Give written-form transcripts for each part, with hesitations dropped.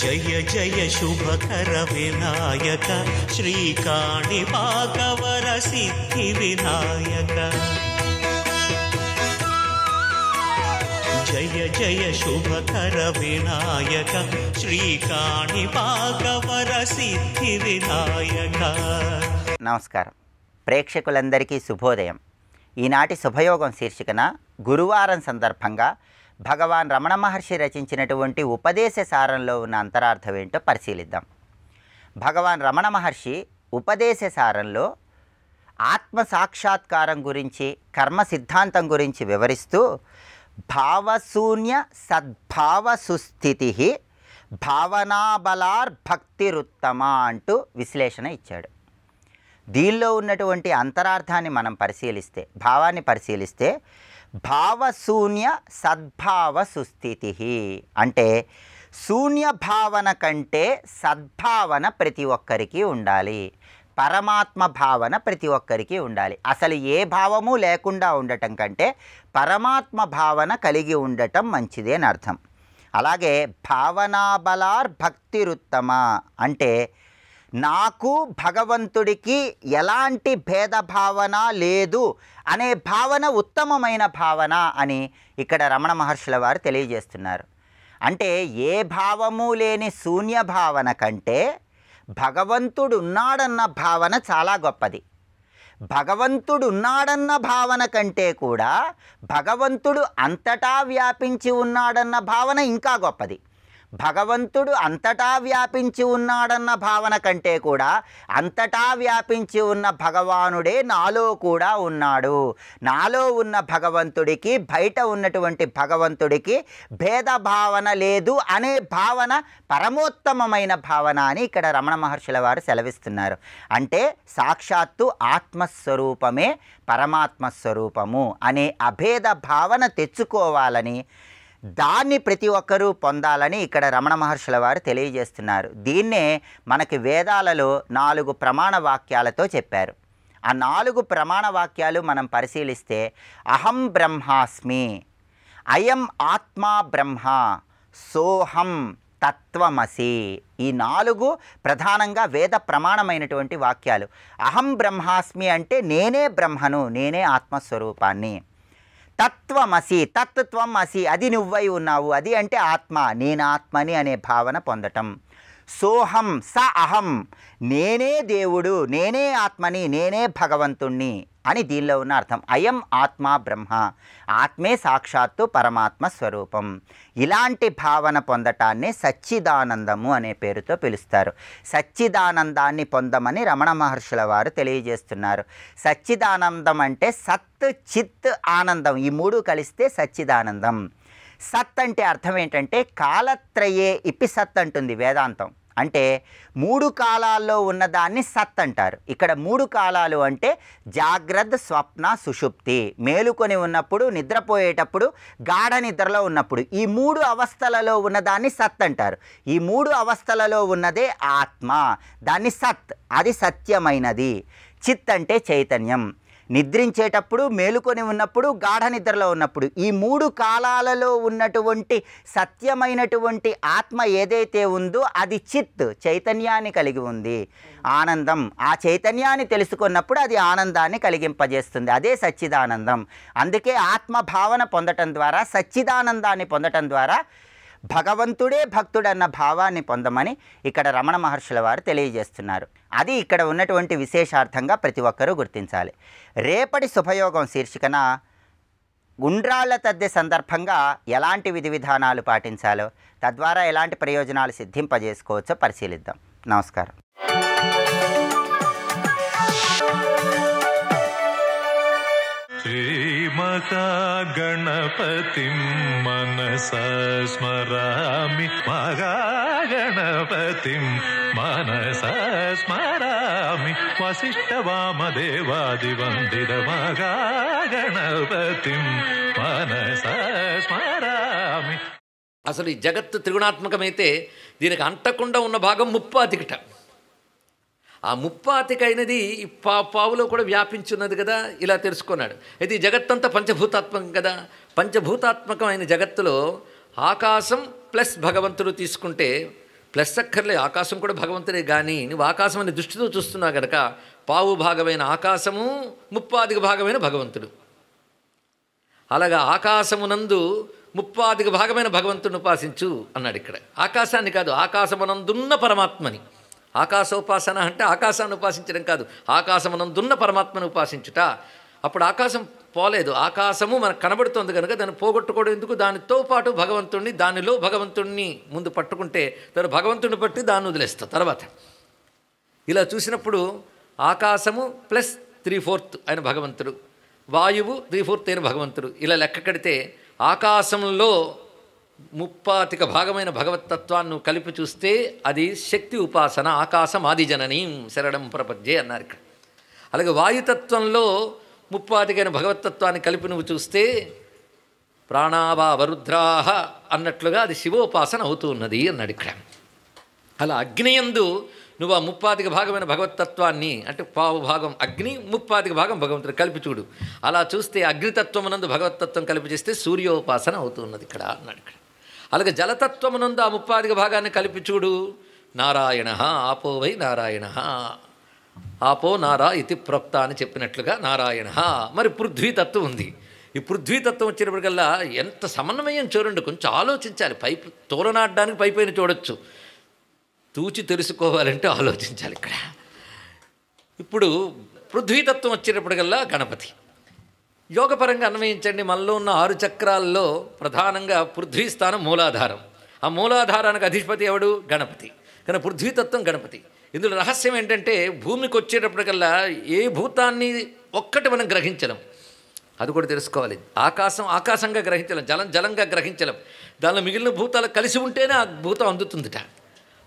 జయ జయ శుభకర వినాయక శ్రీకాణిపాకవర సిద్ధి వినాయక జయ జయ శుభకర వినాయక శ్రీకాణిపాకవర సిద్ధి వినాయక. నమస్కారం ప్రేక్షకులందరికీ శుభోదయం. ఈనాటి శుభయోగం శీర్షికన గురువారం సందర్భంగా భగవాన్ రమణ మహర్షి రచించినటువంటి ఉపదేశ సారంలో ఉన్న అంతరార్థం ఏంటో పరిశీలిద్దాం. భగవాన్ రమణ మహర్షి ఉపదేశ సారంలో ఆత్మ సాక్షాత్కారం గురించి, కర్మ సిద్ధాంతం గురించి వివరిస్తూ భావశూన్య సద్భావ సుస్థితి భావనాబలార్భక్తిరుత్తమ అంటూ విశ్లేషణ ఇచ్చాడు. దీనిలో ఉన్నటువంటి అంతరార్థాన్ని మనం పరిశీలిస్తే, భావాన్ని పరిశీలిస్తే, భావశూన్య సద్భావ సుస్థితి అంటే శూన్య భావన కంటే సద్భావన ప్రతి ఒక్కరికి ఉండాలి, పరమాత్మ భావన ప్రతి ఒక్కరికి ఉండాలి. అసలు ఏ భావము లేకుండా ఉండటం కంటే పరమాత్మ భావన కలిగి ఉండటం మంచిది అని అర్థం. అలాగే భావనాబలార్భక్తిరుత్తమ అంటే నాకు భగవంతుడికి ఎలాంటి భేదభావన లేదు అనే భావన ఉత్తమమైన భావన అని ఇక్కడ రమణ మహర్షుల వారు తెలియజేస్తున్నారు. అంటే ఏ భావము లేని శూన్య భావన కంటే భగవంతుడు ఉన్నాడన్న భావన చాలా గొప్పది. భగవంతుడు ఉన్నాడన్న భావన కంటే కూడా భగవంతుడు అంతటా వ్యాపించి ఉన్నాడన్న భావన ఇంకా గొప్పది. భగవంతుడు అంతటా వ్యాపించి ఉన్నాడన్న భావన కంటే కూడా అంతటా వ్యాపించి ఉన్న భగవానుడే నాలో కూడా ఉన్నాడు, నాలో ఉన్న భగవంతుడికి బయట ఉన్నటువంటి భగవంతుడికి భేదభావన లేదు అనే భావన పరమోత్తమమైన భావన అని ఇక్కడ రమణ మహర్షుల వారు సెలవిస్తున్నారు. అంటే సాక్షాత్తు ఆత్మస్వరూపమే పరమాత్మస్వరూపము అనే అభేద భావన తెచ్చుకోవాలని, దాన్ని ప్రతి ఒక్కరూ పొందాలని ఇక్కడ రమణ మహర్షుల వారు తెలియజేస్తున్నారు. దీన్నే మనకి వేదాలలో 4 ప్రమాణ వాక్యాలతో చెప్పారు. ఆ 4 ప్రమాణ వాక్యాలు మనం పరిశీలిస్తే అహం బ్రహ్మాస్మి, అయం ఆత్మా బ్రహ్మ, సోహం తత్వమసి, ఈ 4 ప్రధానంగా వేద ప్రమాణమైనటువంటి వాక్యాలు. అహం బ్రహ్మాస్మి అంటే నేనే బ్రహ్మను, నేనే ఆత్మస్వరూపాన్ని. తత్వమసి, తత్వం అసి, అది నువ్వై ఉన్నావు, అది అంటే ఆత్మ, నేను ఆత్మని అనే భావన పొందటం. సోహం స అహం, నేనే దేవుడు, నేనే ఆత్మని, నేనే భగవంతుణ్ణి అని దీనిలో ఉన్న అర్థం. అయం ఆత్మా బ్రహ్మ, ఆత్మే సాక్షాత్తు పరమాత్మ స్వరూపం. ఇలాంటి భావన పొందటాన్ని సచ్చిదానందము అనే పేరుతో పిలుస్తారు. సచ్చిదానందాన్ని పొందమని రమణ మహర్షుల వారు తెలియజేస్తున్నారు. సచ్చిదానందం అంటే సత్ చిత్ ఆనందం, ఈ 3 కలిస్తే సచ్చిదానందం. సత్ అంటే అర్థం ఏంటంటే కాలత్రయే ఇపి సత్ అంటుంది వేదాంతం. అంటే 3 కాలాల్లో ఉన్నదాన్ని సత్ అంటారు. ఇక్కడ 3 కాలాలు అంటే జాగ్రత్త, స్వప్న, సుషుప్తి, మేలుకొని ఉన్నప్పుడు, నిద్రపోయేటప్పుడు, గాఢ నిద్రలో ఉన్నప్పుడు, ఈ 3 అవస్థలలో ఉన్నదాన్ని సత్ అంటారు. ఈ 3 అవస్థలలో ఉన్నదే ఆత్మ, దాన్ని సత్, అది సత్యమైనది. చిత్ అంటే చైతన్యం, నిద్రించేటప్పుడు, మేలుకొని ఉన్నప్పుడు, గాఢ నిద్రలో ఉన్నప్పుడు, ఈ 3 కాలాలలో ఉన్నటువంటి సత్యమైనటువంటి ఆత్మ ఏదైతే ఉందో అది చిత్, చైతన్యాన్ని కలిగి ఉంది. ఆనందం, ఆ చైతన్యాన్ని తెలుసుకున్నప్పుడు అది ఆనందాన్ని కలిగింపజేస్తుంది, అదే సచ్చిదానందం. అందుకే ఆత్మ భావన పొందటం ద్వారా, సచ్చిదానందాన్ని పొందటం ద్వారా భగవంతుడే భక్తుడన్న భావాన్ని పొందమని ఇక్కడ రమణ మహర్షుల వారు తెలియజేస్తున్నారు. అది ఇక్కడ ఉన్నటువంటి విశేషార్థంగా ప్రతి ఒక్కరూ గుర్తించాలి. రేపటి శుభయోగం శీర్షికన గుండ్రాళ్ల తద్దె సందర్భంగా ఎలాంటి విధి విధానాలు పాటించాలో, తద్వారా ఎలాంటి ప్రయోజనాలు సిద్ధింపజేసుకోవచ్చో పరిశీలిద్దాం. నమస్కారం. గణపతిం మనసా స్మరామి, మహాగణపతిం మనసా స్మరామి, వసిష్ఠవామదేవాదివందిత మహాగణపతిం మనసా స్మరామి. అసలు ఈ జగత్తు త్రిగుణాత్మకమైతే దీనికి అంటకుండా ఉన్న భాగం ముప్పాతికిట. ఆ ముప్పాతికైనది పావులో కూడా వ్యాపించున్నది కదా, ఇలా తెలుసుకున్నాడు. అయితే ఈ జగత్తంతా పంచభూతాత్మకం కదా. పంచభూతాత్మకమైన జగత్తులో ఆకాశం ప్లస్ భగవంతుడు తీసుకుంటే ప్లస్ అక్కర్లే, ఆకాశం కూడా భగవంతుడే. కానీ నువ్వు ఆకాశం అనే దృష్టితో చూస్తున్నావు కనుక పావు భాగమైన ఆకాశము, ముప్పాదిక భాగమైన భగవంతుడు. అలాగా ఆకాశమునందు ముప్పాదిక భాగమైన భగవంతుడిని ఉపాసించు అన్నాడు ఇక్కడ. ఆకాశాన్ని కాదు, ఆకాశమునందున్న పరమాత్మని. ఆకాశోపాసన అంటే ఆకాశాన్ని ఉపాసించడం కాదు, ఆకాశమునందున్న పరమాత్మను ఉపాసించుట. అప్పుడు ఆకాశం పోలేదు, ఆకాశము మనకు కనబడుతుంది కనుక దాన్ని పోగొట్టుకోవడం ఎందుకు? దానితో పాటు భగవంతుణ్ణి, దానిలో భగవంతుణ్ణి ముందు పట్టుకుంటే తర్వాత భగవంతుడిని పట్టి దాన్ని వదిలేస్తాం తర్వాత. ఇలా చూసినప్పుడు ఆకాశము ప్లస్ 3/4 ఆయన భగవంతుడు, వాయువు 3/4 అయిన భగవంతుడు. ఇలా లెక్క కడితే ఆకాశంలో ముప్పాతిక భాగమైన భగవత్తత్వాన్ని కలిపి చూస్తే అది శక్తి ఉపాసన. ఆకాశం ఆదిజననీం శరణం ప్రపద్యే అన్నారు ఇక్కడ. అలాగే వాయుతత్వంలో ముప్పాతికైన భగవత్తత్వాన్ని కలిపి నువ్వు చూస్తే ప్రాణావా వరుద్రాహ అన్నట్లుగా అది శివోపాసన అవుతూ ఉన్నది అన్నాడు ఇక్కడ. అలా అగ్నియందు నువ్వు ఆ ముప్పాతిక భాగమైన భగవత్తత్వాన్ని, అంటే పావు భాగం అగ్ని, ముప్పాతిక భాగం భగవంతుడు కలిపి చూడు. అలా చూస్తే అగ్నితత్వమునందు భగవత్తత్వం కలిపి చేస్తే సూర్యోపాసన అవుతున్నది ఇక్కడ అన్నాడు ఇక్కడ. అలాగే జలతత్వమునందు ఆ ముప్పాతిక భాగాన్ని కలిపి చూడు. నారాయణ ఆపో వై నారాయణ, ఆపో నారా ఇతి ప్రోక్త అని చెప్పినట్లుగా నారాయణ. మరి పృథ్వీతత్వం ఉంది. ఈ పృథ్వీతత్వం వచ్చినప్పటికల్లా ఎంత సమన్వయం చూడండి, కొంచెం ఆలోచించాలి. పైపు తోరనాడడానికి పైపైన చూడొచ్చు, తూచి తెలుసుకోవాలంటే ఆలోచించాలి ఇక్కడ. ఇప్పుడు పృథ్వీతత్వం వచ్చేటప్పటికల్లా గణపతి. యోగపరంగా అన్వయించండి. మనలో ఉన్న 6 చక్రాల్లో ప్రధానంగా పృథ్వీ స్థానం మూలాధారం. ఆ మూలాధారానికి అధిపతి ఎవడు? గణపతి. కానీ పృథ్వీతత్వం గణపతి. ఇందులో రహస్యం ఏంటంటే భూమికి వచ్చేటప్పటికల్లా ఏ భూతాన్ని ఒక్కటి మనం గ్రహించలేం, అది కూడా తెలుసుకోవాలి. ఆకాశం ఆకాశంగా గ్రహించలేం, జలం జలంగా గ్రహించలేం. దానిలో మిగిలిన భూతాలు కలిసి ఉంటేనే ఆ భూతం అందుతుందిట.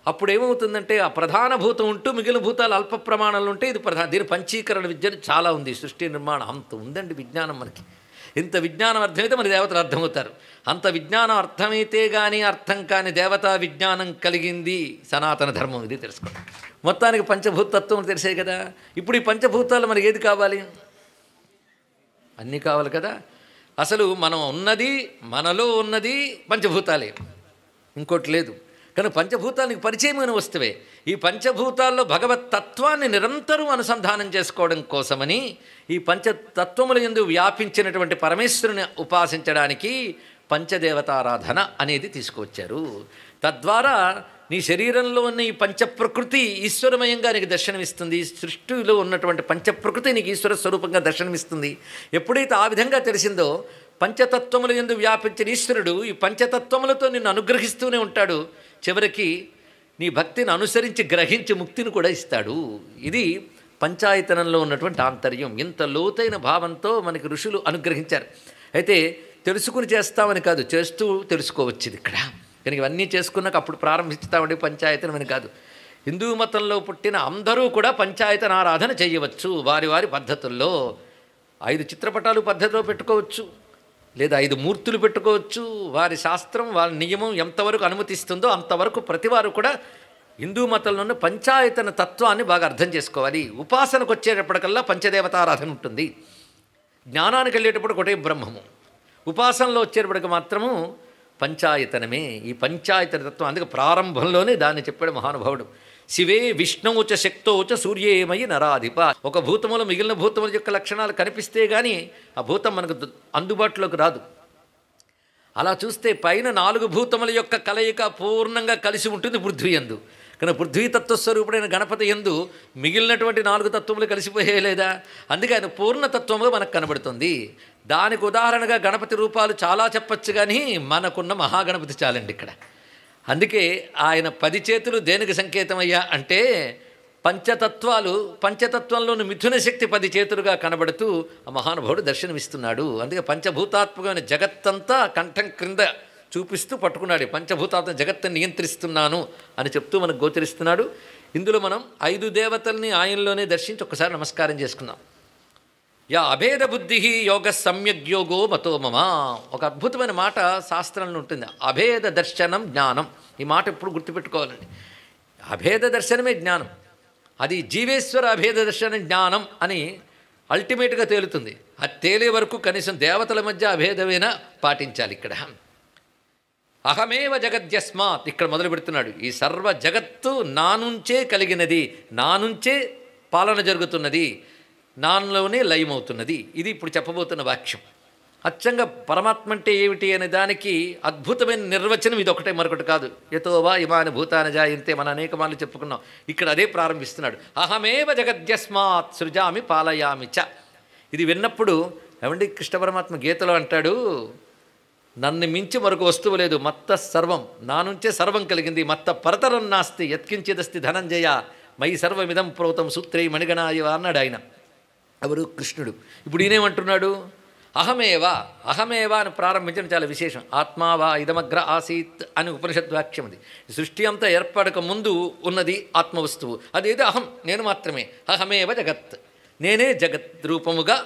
అప్పుడు ఏమవుతుందంటే ఆ ప్రధాన భూతం ఉంటూ మిగిలిన భూతాలు అల్ప ప్రమాణాలు ఉంటే ఇది దీని పంచీకరణ విద్య చాలా ఉంది. సృష్టి నిర్మాణం అంత ఉందండి విజ్ఞానం మనకి. ఇంత విజ్ఞానం అర్థమైతే మన దేవతలు అర్థమవుతారు. అంత విజ్ఞానం అర్థమైతే కానీ అర్థం కాని దేవతా విజ్ఞానం కలిగింది సనాతన ధర్మం. ఇది తెలుసుకోండి. మొత్తానికి పంచభూతత్వం తెలిసే కదా. ఇప్పుడు ఈ పంచభూతాలు మనకి ఏది కావాలి? అన్నీ కావాలి కదా. అసలు మనం ఉన్నది, మనలో ఉన్నది పంచభూతాలే, ఇంకోటి లేదు. కానీ పంచభూతానికి పరిచయమైన వస్తువే. ఈ పంచభూతాల్లో భగవత్ తత్వాన్ని నిరంతరం అనుసంధానం చేసుకోవడం కోసమని ఈ పంచతత్వముల యందు వ్యాపించినటువంటి పరమేశ్వరుని ఉపాసించడానికి పంచదేవతారాధన అనేది తీసుకువచ్చారు. తద్వారా నీ శరీరంలో ఉన్న ఈ పంచప్రకృతి ఈశ్వరమయంగా నీకు దర్శనమిస్తుంది. సృష్టిలో ఉన్నటువంటి పంచప్రకృతి నీకు ఈశ్వర స్వరూపంగా దర్శనమిస్తుంది. ఎప్పుడైతే ఆ విధంగా తెలిసిందో పంచతత్వముల యందు వ్యాపించిన ఈశ్వరుడు ఈ పంచతత్వములతో నిన్ను అనుగ్రహిస్తూనే ఉంటాడు. చివరికి నీ భక్తిని అనుసరించి గ్రహించి ముక్తిని కూడా ఇస్తాడు. ఇది పంచాయతనంలో ఉన్నటువంటి ఆంతర్యం. ఇంత లోతైన భావంతో మనకి ఋషులు అనుగ్రహించారు. అయితే తెలుసుకుని చేస్తామని కాదు, చేస్తూ తెలుసుకోవచ్చు ఇది ఇక్కడ. కనుక ఇవన్నీ చేసుకున్నాక అప్పుడు ప్రారంభిస్తామండి పంచాయతనం అని కాదు. హిందూ మతంలో పుట్టిన అందరూ కూడా పంచాయతనారాధన చేయవచ్చు. వారి వారి పద్ధతుల్లో 5 చిత్రపటాలు పద్ధతిలో పెట్టుకోవచ్చు, లేదా 5 మూర్తులు పెట్టుకోవచ్చు. వారి శాస్త్రం, వారి నియమం ఎంతవరకు అనుమతిస్తుందో అంతవరకు ప్రతివారు కూడా హిందూ మతంలో ఉన్న పంచాయతన తత్వాన్ని బాగా అర్థం చేసుకోవాలి. ఉపాసనకు వచ్చేటప్పటికల్లా పంచదేవతారాధన ఉంటుంది. జ్ఞానానికి వెళ్ళేటప్పుడు ఒకటే బ్రహ్మము. ఉపాసనలో వచ్చేటప్పటికి మాత్రము పంచాయతనమే. ఈ పంచాయతన తత్వం అందుకే ప్రారంభంలోనే దాన్ని చెప్పాడు మహానుభావుడు. శివే విష్ణువుచ శక్తోచ సూర్యేమయి నరాధిప. ఒక భూతములో మిగిలిన భూతముల యొక్క లక్షణాలు కనిపిస్తే కానీ ఆ భూతం మనకు అందుబాటులోకి రాదు. అలా చూస్తే పైన 4 భూతముల యొక్క కలయిక పూర్ణంగా కలిసి ఉంటుంది పృథ్వీ యందు. కానీ పృథ్వీతత్వస్వరూపుడైన గణపతి యందు మిగిలినటువంటి 4 తత్వములు కలిసిపోయేలేదా? అందుకే ఆయన పూర్ణతత్వముగా మనకు కనబడుతుంది. దానికి ఉదాహరణగా గణపతి రూపాలు చాలా చెప్పచ్చు, కానీ మనకున్న మహాగణపతి చాలండి ఇక్కడ. అందుకే ఆయన 10 చేతులు దేనికి సంకేతమయ్యా అంటే పంచతత్వాలు, పంచతత్వంలోని మిథున శక్తి 10 చేతులుగా కనబడుతూ ఆ మహానుభావుడు దర్శనమిస్తున్నాడు. అందుకే పంచభూతాత్మకమైన జగత్తంతా కంఠం క్రింద చూపిస్తూ పట్టుకున్నాడు. పంచభూతాత్మ జగత్తుని నియంత్రిస్తున్నాను అని చెప్తూ మనకు గోచరిస్తున్నాడు. ఇందులో మనం 5 దేవతల్ని ఆయనలోనే దర్శించి ఒక్కసారి నమస్కారం చేసుకుందాం. యా అభేద బుద్ధి యోగ సమ్యగ్యోగో మతో మమ. ఒక అద్భుతమైన మాట శాస్త్రంలో ఉంటుంది, అభేద దర్శనం జ్ఞానం. ఈ మాట ఎప్పుడు గుర్తుపెట్టుకోవాలండి. అభేద దర్శనమే జ్ఞానం. అది జీవేశ్వర అభేద దర్శనం జ్ఞానం అని అల్టిమేట్గా తేలుతుంది. అది తేలే వరకు కనీసం దేవతల మధ్య అభేదమైనా పాటించాలి ఇక్కడ. అహమేవ జగద్యస్మాత్, ఇక్కడ మొదలు పెడుతున్నాడు. ఈ సర్వ జగత్తు నా నుంచే కలిగినది, నా నుంచే పాలన జరుగుతున్నది, నాలోనే లయమవుతున్నది. ఇది ఇప్పుడు చెప్పబోతున్న వాక్యం. అచ్చంగా పరమాత్మ అంటే ఏమిటి అనే దానికి అద్భుతమైన నిర్వచనం ఇది ఒకటే, మరొకటి కాదు. యతోవా ఇమాని భూతాని జాయంతే, మన అనేక మార్లు చెప్పుకున్నాం. ఇక్కడ అదే ప్రారంభిస్తున్నాడు. అహమేవ జగద్యస్మాత్ సృజామి పాలయామి చ. ఇది విన్నప్పుడు ఏమండి, కృష్ణ పరమాత్మ గీతలో అంటాడు, నన్ను మించి మరొక వస్తువు లేదు, మత్త సర్వం, నా నుంచే సర్వం కలిగింది, మత్త పరతరం నాస్తి యత్కించిదస్తి ధనంజయ మయి సర్వమిదం ప్రోతం సూత్రే మణిగణాయవ అన్నాడు ఆయన. ఎవరు? కృష్ణుడు. ఇప్పుడు ఈయనేమంటున్నాడు? అహమేవా, అహమేవా అని ప్రారంభించడం చాలా విశేషం. ఆత్మావా ఇదమగ్ర ఆసీత్ అని ఉపనిషత్ వాక్యం. అది సృష్టి అంతా ఏర్పడక ముందు ఉన్నది ఆత్మవస్తువు. అదేదో అహం, నేను మాత్రమే. అహమేవ జగత్, నేనే జగత్ రూపముగా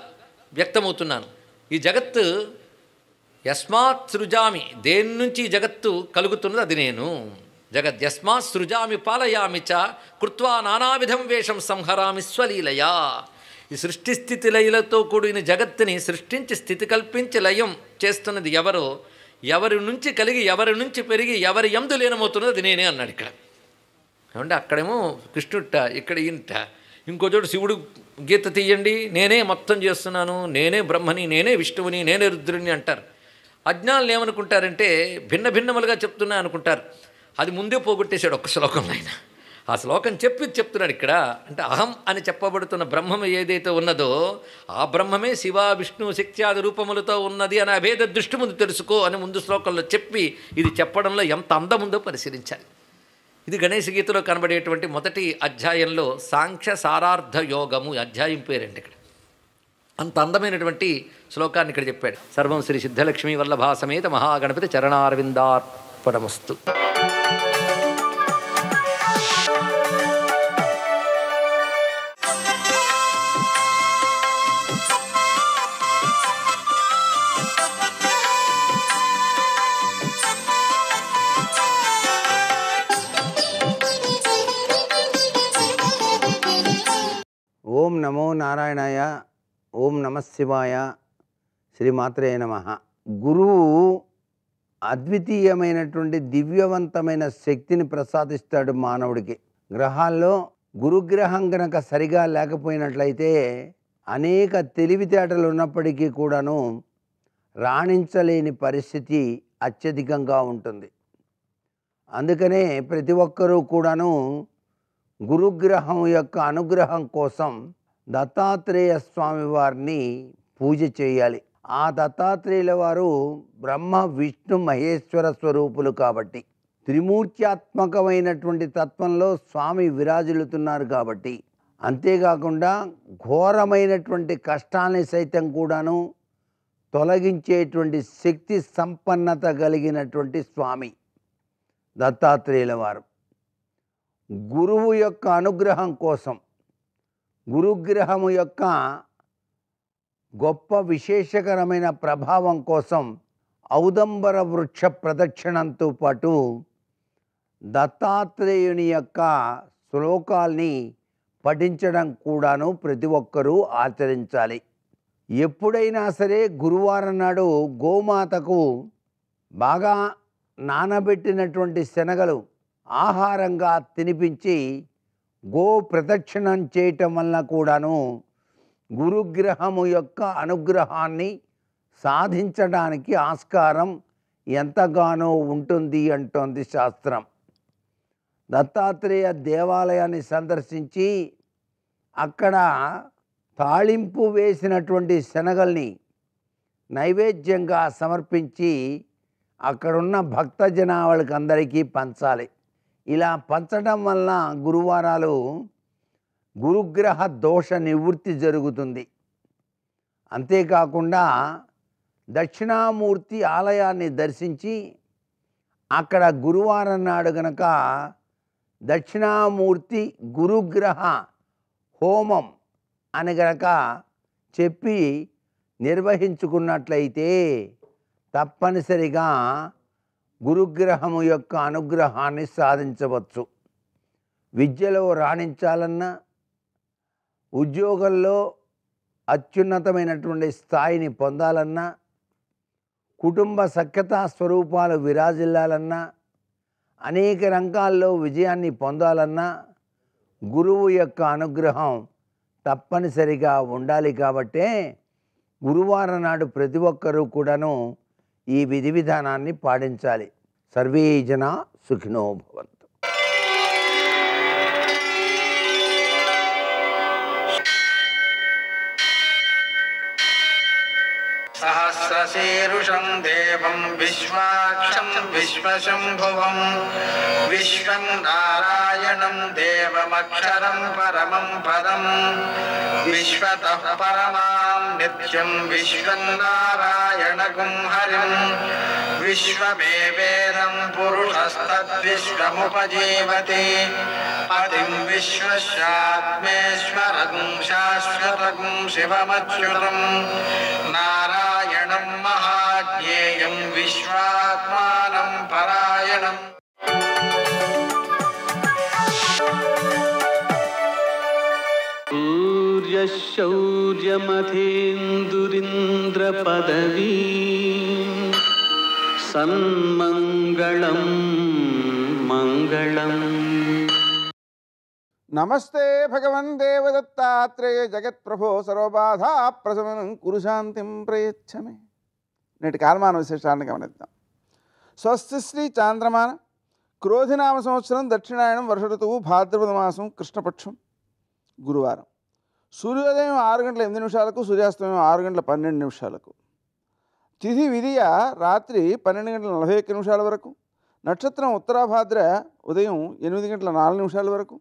వ్యక్తమవుతున్నాను. ఈ జగత్తు యస్మాత్ సృజామి, దేని నుంచి జగత్తు కలుగుతున్నది అది నేను. జగద్యస్మాత్ సృజామి పాలయామి చ కృత్వా నానావిధం వేషం సంహరామి స్వలీలయా. ఈ సృష్టి స్థితి లయలతో కూడిన జగత్తుని సృష్టించి స్థితి కల్పించి లయం చేస్తున్నది ఎవరో, ఎవరి నుంచి కలిగి ఎవరి నుంచి పెరిగి ఎవరి యందు లీనమవుతున్నది అది నేనే అన్నాడు ఇక్కడ. ఏమంటే అక్కడేమో కృష్ణుట్ట, ఇక్కడ ఇంట. ఇంకో చోటు శివుడు గీత తీయండి, నేనే మొత్తం చేస్తున్నాను, నేనే బ్రహ్మని, నేనే విష్ణువుని, నేనే రుద్రుని అంటారు. అజ్ఞానులు ఏమనుకుంటారంటే భిన్న భిన్నములుగా చెప్తున్నా అనుకుంటారు. అది ముందే పోగొట్టేశాడు ఒక్క శ్లోకంలో ఆయన. ఆ శ్లోకం చెప్తున్నాడు ఇక్కడ. అంటే అహం అని చెప్పబడుతున్న బ్రహ్మము ఏదైతే ఉన్నదో ఆ బ్రహ్మమే శివ విష్ణు శక్త్యాది రూపములతో ఉన్నది అనే అభేద దృష్టి ముందు తెలుసుకో అని ముందు శ్లోకంలో చెప్పి ఇది చెప్పడంలో ఎంత అందముందో పరిశీలించాలి. ఇది గణేశ గీతలో కనబడేటువంటి మొదటి అధ్యాయంలో సాంఖ్య సారార్థ యోగము అధ్యాయం పేరండి. ఇక్కడ అంత అందమైనటువంటి శ్లోకాన్ని ఇక్కడ చెప్పాడు. సర్వం శ్రీ సిద్ధలక్ష్మీ వల్లభా సమేత మహాగణపతి చరణారవిందార్పణమస్తు. ఓం నమో నారాయణాయ, ఓం నమశివాయ, శ్రీమాత్రే నమః. గురువు అద్వితీయమైనటువంటి దివ్యవంతమైన శక్తిని ప్రసాదిస్తాడు మానవుడికి. గ్రహాల్లో గురుగ్రహం కనుక సరిగా లేకపోయినట్లయితే అనేక తెలివితేటలు ఉన్నప్పటికీ కూడాను రాణించలేని పరిస్థితి అత్యధికంగా ఉంటుంది. అందుకనే ప్రతి ఒక్కరూ కూడాను గురుగ్రహం యొక్క అనుగ్రహం కోసం దత్తాత్రేయ స్వామి వారిని పూజ చేయాలి. ఆ దత్తాత్రేయుల వారు బ్రహ్మ విష్ణు మహేశ్వర స్వరూపులు కాబట్టి, త్రిమూర్త్యాత్మకమైనటువంటి తత్వంలో స్వామి విరాజిల్లుతున్నారు కాబట్టి, అంతేకాకుండా ఘోరమైనటువంటి కష్టాన్ని సైతం కూడాను తొలగించేటువంటి శక్తి సంపన్నత కలిగినటువంటి స్వామి దత్తాత్రేయుల వారు. గురువు యొక్క అనుగ్రహం కోసం, గురుగ్రహము యొక్క గొప్ప విశేషకరమైన ప్రభావం కోసం ఔదంబర వృక్ష ప్రదక్షిణంతో పాటు దత్తాత్రేయుని యొక్క శ్లోకాల్ని పఠించడం కూడాను ప్రతి ఒక్కరూ ఆచరించాలి. ఎప్పుడైనా సరే గురువారం నాడు గోమాతకు బాగా నానబెట్టినటువంటి శనగలు ఆహారంగా తినిపించి గో ప్రదక్షిణం చేయటం వలన కూడాను గురుగ్రహము యొక్క అనుగ్రహాన్ని సాధించడానికి ఆస్కారం ఎంతగానో ఉంటుంది అంటోంది శాస్త్రం. దత్తాత్రేయ దేవాలయాన్ని సందర్శించి అక్కడ తాళింపు వేసినటువంటి శనగల్ని నైవేద్యంగా సమర్పించి అక్కడున్న భక్తజనాలకు అందరికీ పంచాలి. ఇలా పంచడం వల్ల గురువారాలు గురుగ్రహ దోష నివృత్తి జరుగుతుంది. అంతేకాకుండా దక్షిణామూర్తి ఆలయాన్ని దర్శించి అక్కడ గురువారం నాడు గనక దక్షిణామూర్తి గురుగ్రహ హోమం అని గనక చెప్పి నిర్వహించుకున్నట్లయితే తప్పనిసరిగా గురుగ్రహము యొక్క అనుగ్రహాన్ని సాధించవచ్చు. విద్యలో రాణించాలన్నా, ఉద్యోగంలో అత్యున్నతమైనటువంటి స్థాయిని పొందాలన్నా, కుటుంబ సఖ్యతా స్వరూపాలు విరాజిల్లాలన్నా, అనేక రంగాల్లో విజయాన్ని పొందాలన్నా గురువు యొక్క అనుగ్రహం తప్పనిసరిగా ఉండాలి. కాబట్టే గురువారం నాడు ప్రతి ఒక్కరూ కూడాను ఈ విధి విధానాన్ని పాటించాలి. సర్వే జనా సుఖినో భవంతు. సహస్రశీరుషం దేవం విశ్వాక్షం విశ్వశంభువం విశ్వం నారాయణం దేవమక్షరం పరమం పదం విశ్వతః పరమాం నిత్యం విశ్వం నారాయణగుం హరిం విశ్వమేవేదం పురుషస్తద్విశ్వముపజీవతి పతిం విశ్వస్యాత్మేశ్వరగుం శాశ్వతగుం శివమచ్యుతం నారాయణం మహాజ్ఞేయం విశ్వాత్మానం పరాయణం. సూర్యశౌర్యమథేందురింద్రపదవీ సన్మంగళం మంగళం. నమస్తే భగవన్ దేవదత్తాత్రేయ జగత్ప్రభో సర్వబాధా ప్రశమనం కురు శాంతిం ప్రయచ్చమే. నేటి కాలమాన విశేషాలను గమనిద్దాం. స్వస్తి శ్రీ చాంద్రమాన క్రోధినామ సంవత్సరం దక్షిణాయనం వర్ష ఋతువు భాద్రపద మాసం కృష్ణపక్షం గురువారం. సూర్యోదయం 6:08 సూర్యాస్తమయం 6:12 తిథి విధియ రాత్రి 12:41 వరకు. నక్షత్రం ఉత్తరాభాద్ర ఉదయం 8:04 వరకు.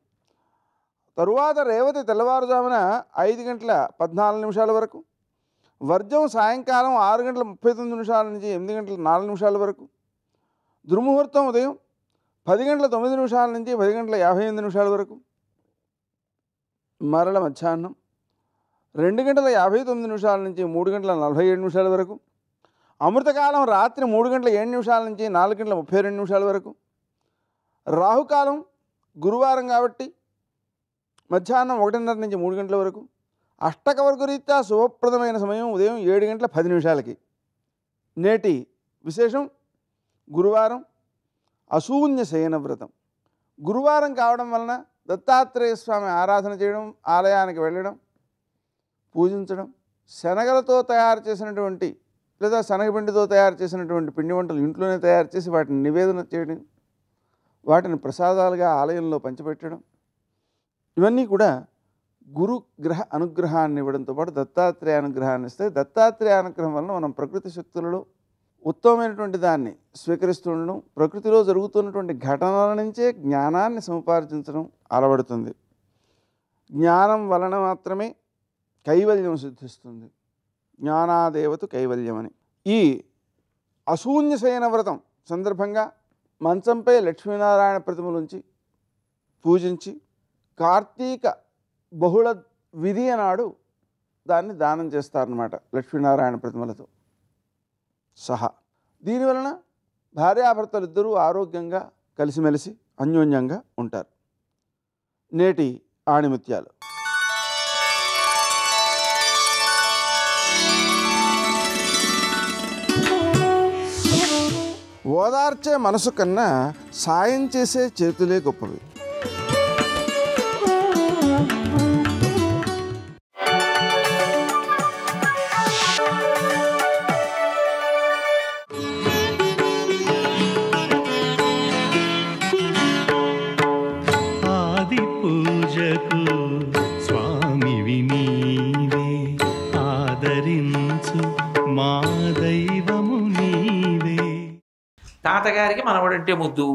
తరువాత రేవతి తెల్లవారుజామున 5:14 వరకు. వర్జం సాయంకాలం 6:39 నుంచి 8:04 వరకు. దుర్ముహూర్తం ఉదయం 10:09 నుంచి 10:58 వరకు. మరల మధ్యాహ్నం 2:59 నుంచి 3:47 వరకు. అమృతకాలం రాత్రి 3:07 నుంచి 4:32 వరకు. రాహుకాలం గురువారం కాబట్టి మధ్యాహ్నం 1:30 నుంచి 3 గంటల వరకు. అష్టకవర్గ రీత్యా శుభప్రదమైన సమయం ఉదయం 7:10 నేటి విశేషం గురువారం అశూన్య శయన వ్రతం. గురువారం కావడం వలన దత్తాత్రేయ స్వామి ఆరాధన చేయడం, ఆలయానికి వెళ్ళడం, పూజించడం, శనగలతో తయారు చేసినటువంటి లేదా శనగపిండితో తయారు చేసినటువంటి పిండి వంటలు ఇంట్లోనే తయారు చేసి వాటిని నివేదన చేయడం, వాటిని ప్రసాదాలుగా ఆలయంలో పంచిపెట్టడం, ఇవన్నీ కూడా గురుగ్రహ అనుగ్రహాన్ని ఇవ్వడంతో పాటు దత్తాత్రేయ అనుగ్రహాన్ని ఇస్తాయి. దత్తాత్రేయ అనుగ్రహం వలన మనం ప్రకృతి శక్తులలో ఉత్తమమైనటువంటి దాన్ని స్వీకరిస్తూ ఉండడం, ప్రకృతిలో జరుగుతున్నటువంటి ఘటనల నుంచే జ్ఞానాన్ని సముపార్జించడం అలవడుతుంది. జ్ఞానం వలన మాత్రమే కైవల్యం సిద్ధిస్తుంది. జ్ఞానాదేవతు కైవల్యం అని. ఈ అశూన్య శయన వ్రతం సందర్భంగా మంచంపై లక్ష్మీనారాయణ ప్రతిమలుంచి పూజించి కార్తీక బహుళ విధి నాడు దాన్ని దానం చేస్తారన్నమాట లక్ష్మీనారాయణ ప్రతిమలతో సహా. దీనివలన భార్యాభర్తలు ఇద్దరూ ఆరోగ్యంగా కలిసిమెలిసి అన్యోన్యంగా ఉంటారు. నేటి ఆణిముత్యాలు. ఓదార్చే మనసు కన్నా సాయం చేసే చేతులే గొప్పవి. ఆది పూజకు స్వామివి నీవే, ఆదరించు మా దైవము నీవే. తాతగారికి మనవడంటే ముద్దు,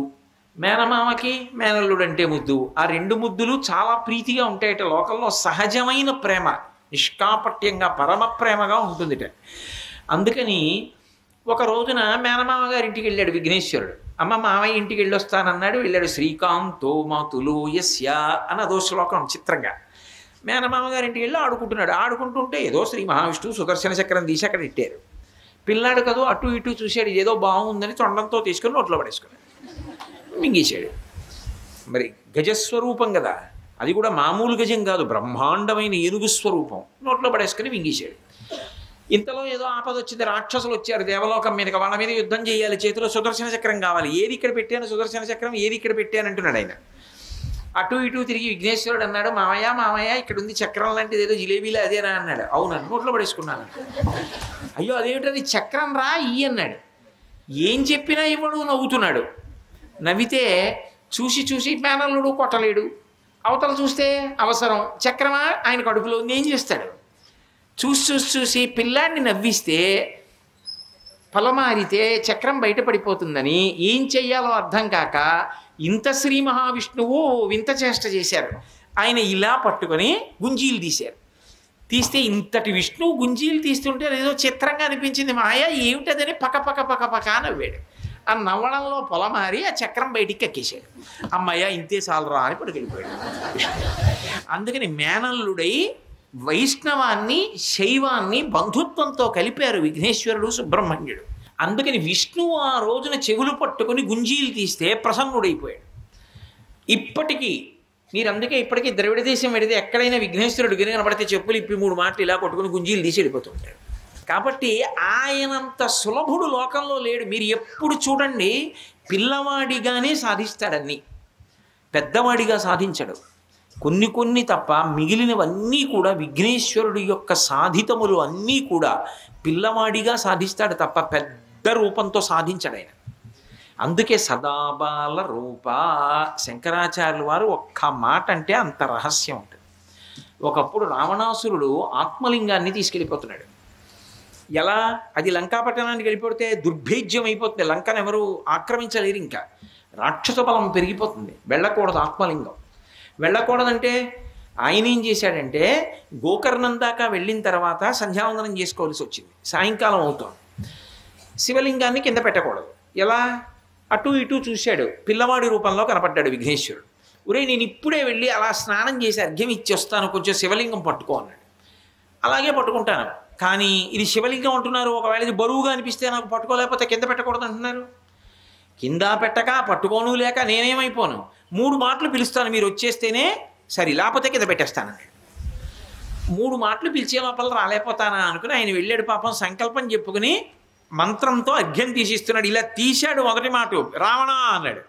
మేనమామకి మేనల్లుడంటే ముద్దు. ఆ రెండు ముద్దులు చాలా ప్రీతిగా ఉంటాయట. లోకంలో సహజమైన ప్రేమ, నిష్కాపట్యంగా పరమ ప్రేమగా ఉంటుందిట. అందుకని ఒక రోజున మేనమామ గారింటికి వెళ్ళాడు విఘ్నేశ్వరుడు. అమ్మ మామయ్య ఇంటికి వెళ్ళొస్తానన్నాడు. వెళ్ళాడు. శ్రీకాంతో మాతులు యస్య అని అదో శ్లోకం చిత్రంగా. మేనమామ గారింటికి వెళ్ళి ఆడుకుంటున్నాడు. ఆడుకుంటుంటే ఏదో శ్రీ మహావిష్ణువు సుదర్శన చక్రం తీసి అక్కడ ఇట్టారు. పిల్లాడు కదో అటు ఇటు చూశాడు. ఏదో బాగుందని తొండంతో తీసుకుని నోట్లో పడేసుకున్నాడు, మింగేశాడు. మరి గజస్వరూపం కదా, అది కూడా మామూలు గజం కాదు, బ్రహ్మాండమైన ఏనుగు స్వరూపం. నోట్లో పడేసుకుని మింగేశాడు. ఇంతలో ఏదో ఆపద వచ్చింది, రాక్షసులు వచ్చారు దేవలోకం మీదకి, వాళ్ళ మీద యుద్ధం చేయాలి, చేతిలో సుదర్శన చక్రం కావాలి. ఏది ఇక్కడ పెట్టాను సుదర్శన చక్రం, ఏది ఇక్కడ పెట్టాను అంటున్నాడు ఆయన. అటు ఇటు తిరిగి విఘ్నేశ్వరుడు అన్నాడు, మామయ్య మామయ్య ఇక్కడ ఉంది చక్రం లాంటిది, ఏదో జిలేబీలో అదేనా అన్నాడు. అవును, నోట్లో పడేసుకున్నాను. అయ్యో అదేమిటది చక్రం రా ఇయ్యి అన్నాడు. ఏం చెప్పినా ఇవ్వడు, నవ్వుతున్నాడు. నవ్వితే చూసి చూసి మేనల్లుడు కొట్టలేడు, అవతల చూస్తే అవసరం చక్రమా ఆయన కడుపులో ఉంది, ఏం చేస్తాడు? చూసి చూసి చూసి పిల్లాడిని నవ్విస్తే పొలమారితే చక్రం బయటపడిపోతుందని ఏం చెయ్యాలో అర్థం కాక ఇంత శ్రీ మహావిష్ణువు వింత చేష్ట చేశారు. ఆయన ఇలా పట్టుకొని గుంజీలు తీశారు. తీస్తే ఇంతటి విష్ణువు గుంజీలు తీస్తుంటే ఏదో చిత్రంగా అనిపించింది. మాయ ఏమిటదని పక్క పక్క పక్క పక్క నవ్వాడు. ఆ నవ్వడంలో పొలమారి ఆ చక్రం బయటికి ఎక్కేశాడు. అమ్మయ్య ఇంతే చాలరా అని పట్టుకెళ్ళిపోయాడు. అందుకని మేనల్లుడై వైష్ణవాన్ని శైవాన్ని బంధుత్వంతో కలిపారు విఘ్నేశ్వరుడు సుబ్రహ్మణ్యుడు. అందుకని విష్ణువు ఆ రోజున చెవులు పట్టుకొని గుంజీలు తీస్తే ప్రసన్నుడైపోయాడు. ఇప్పటికీ మీరు అందుకే ఇప్పటికీ ద్రవిడ దేశం వెడితే ఎక్కడైనా విఘ్నేశ్వరుడు గిరి కనబడితే చెప్పులు ఇప్పి 3 మాటలు ఇలా కొట్టుకుని గుంజీలు తీసి వెళ్ళిపోతుంటాడు. కాబట్టి ఆయనంత సులభుడు లోకంలో లేడు. మీరు ఎప్పుడు చూడండి పిల్లవాడిగానే సాధిస్తాడన్ని, పెద్దవాడిగా సాధించడు. కొన్ని తప్ప మిగిలినవన్నీ కూడా విఘ్నేశ్వరుడి యొక్క సాధితములు అన్నీ కూడా పిల్లవాడిగా సాధిస్తాడు తప్ప పెద్ద రూపంతో సాధించడు ఆయన. అందుకే సదాబాల రూప శంకరాచార్యుల వారు ఒక్క మాట అంటే అంత రహస్యం ఉంటుంది. ఒకప్పుడు రావణాసురుడు ఆత్మలింగాన్ని తీసుకెళ్ళిపోతున్నాడు. ఎలా? అది లంకాపట్టణానికి వెళ్ళిపోతే దుర్భేద్యం అయిపోతుంది, లంకను ఎవరు ఆక్రమించలేరు, ఇంకా రాక్షస బలం పెరిగిపోతుంది. వెళ్ళకూడదు ఆత్మలింగం. వెళ్ళకూడదంటే ఆయన ఏం చేశాడంటే గోకర్ణం దాకా వెళ్ళిన తర్వాత సంధ్యావందనం చేసుకోవాల్సి వచ్చింది. సాయంకాలం అవుతాం. శివలింగాన్ని కింద పెట్టకూడదు. ఎలా? అటు ఇటు చూశాడు, పిల్లవాడి రూపంలో కనపడ్డాడు విఘ్నేశ్వరుడు. ఒరే నేను ఇప్పుడే వెళ్ళి అలా స్నానం చేసి అర్ఘ్యం ఇచ్చి వస్తాను, కొంచెం శివలింగం పట్టుకో అన్నాడు. అలాగే పట్టుకుంటాను, కానీ ఇది శివలింగం అంటున్నారు, ఒకవేళ ఇది బరువుగా అనిపిస్తే నాకు పట్టుకోలేకపోతే కింద పెట్టకూడదు అంటున్నారు. కింద పెట్టక పట్టుకోను లేక నేనేమైపోను, 3 మాటలు పిలుస్తాను మీరు వచ్చేస్తేనే సరే, లేకపోతే కింద పెట్టేస్తానండి. 3 మాటలు పిలిచే లోపల రాలేకపోతానా అనుకుని ఆయన వెళ్ళాడు. పాపం సంకల్పం చెప్పుకుని మంత్రంతో అర్ఘ్యం తీసిస్తున్నాడు. ఇలా తీశాడు. మొదటి మాట రావణ అన్నాడు.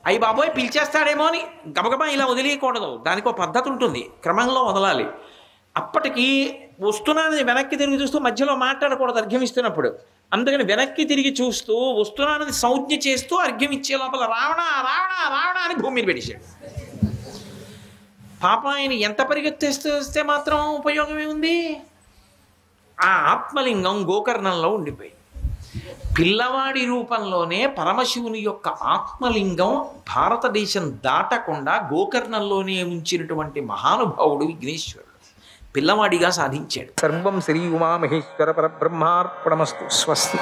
అయ్యి బాబోయ్ పిలిచేస్తాడేమో అని గబగబా ఇలా వదిలేయకూడదు, దానికి ఒక పద్ధతి ఉంటుంది, క్రమంలో వదలాలి. అప్పటికి వస్తున్నానని వెనక్కి తిరిగి చూస్తూ మధ్యలో మాట్లాడకూడదు అర్ఘ్యం ఇస్తున్నప్పుడు. అందుకని వెనక్కి తిరిగి చూస్తూ వస్తున్నానని సంజ్ఞ చేస్తూ అర్ఘ్యం ఇచ్చే లోపల రావణ రావణ రావణ అని భూమి మీద పెట్టేశాడు. పాప ఆయన ఎంత పరిగెత్తేస్తూ వస్తే మాత్రం ఉపయోగమే ఉంది? ఆ ఆత్మలింగం గోకర్ణంలో ఉండిపోయి పిల్లవాడి రూపంలోనే పరమశివుని యొక్క ఆత్మలింగం భారతదేశం దాటకుండా గోకర్ణంలోనే ఉంచినటువంటి మహానుభావుడు విఘ్నేశ్వరుడు పిల్లవాడిగా సాధించాడు. సర్వం శ్రీ ఉమామహేశ్వర పరబ్రహ్మార్పణమస్తు. స్వస్తి.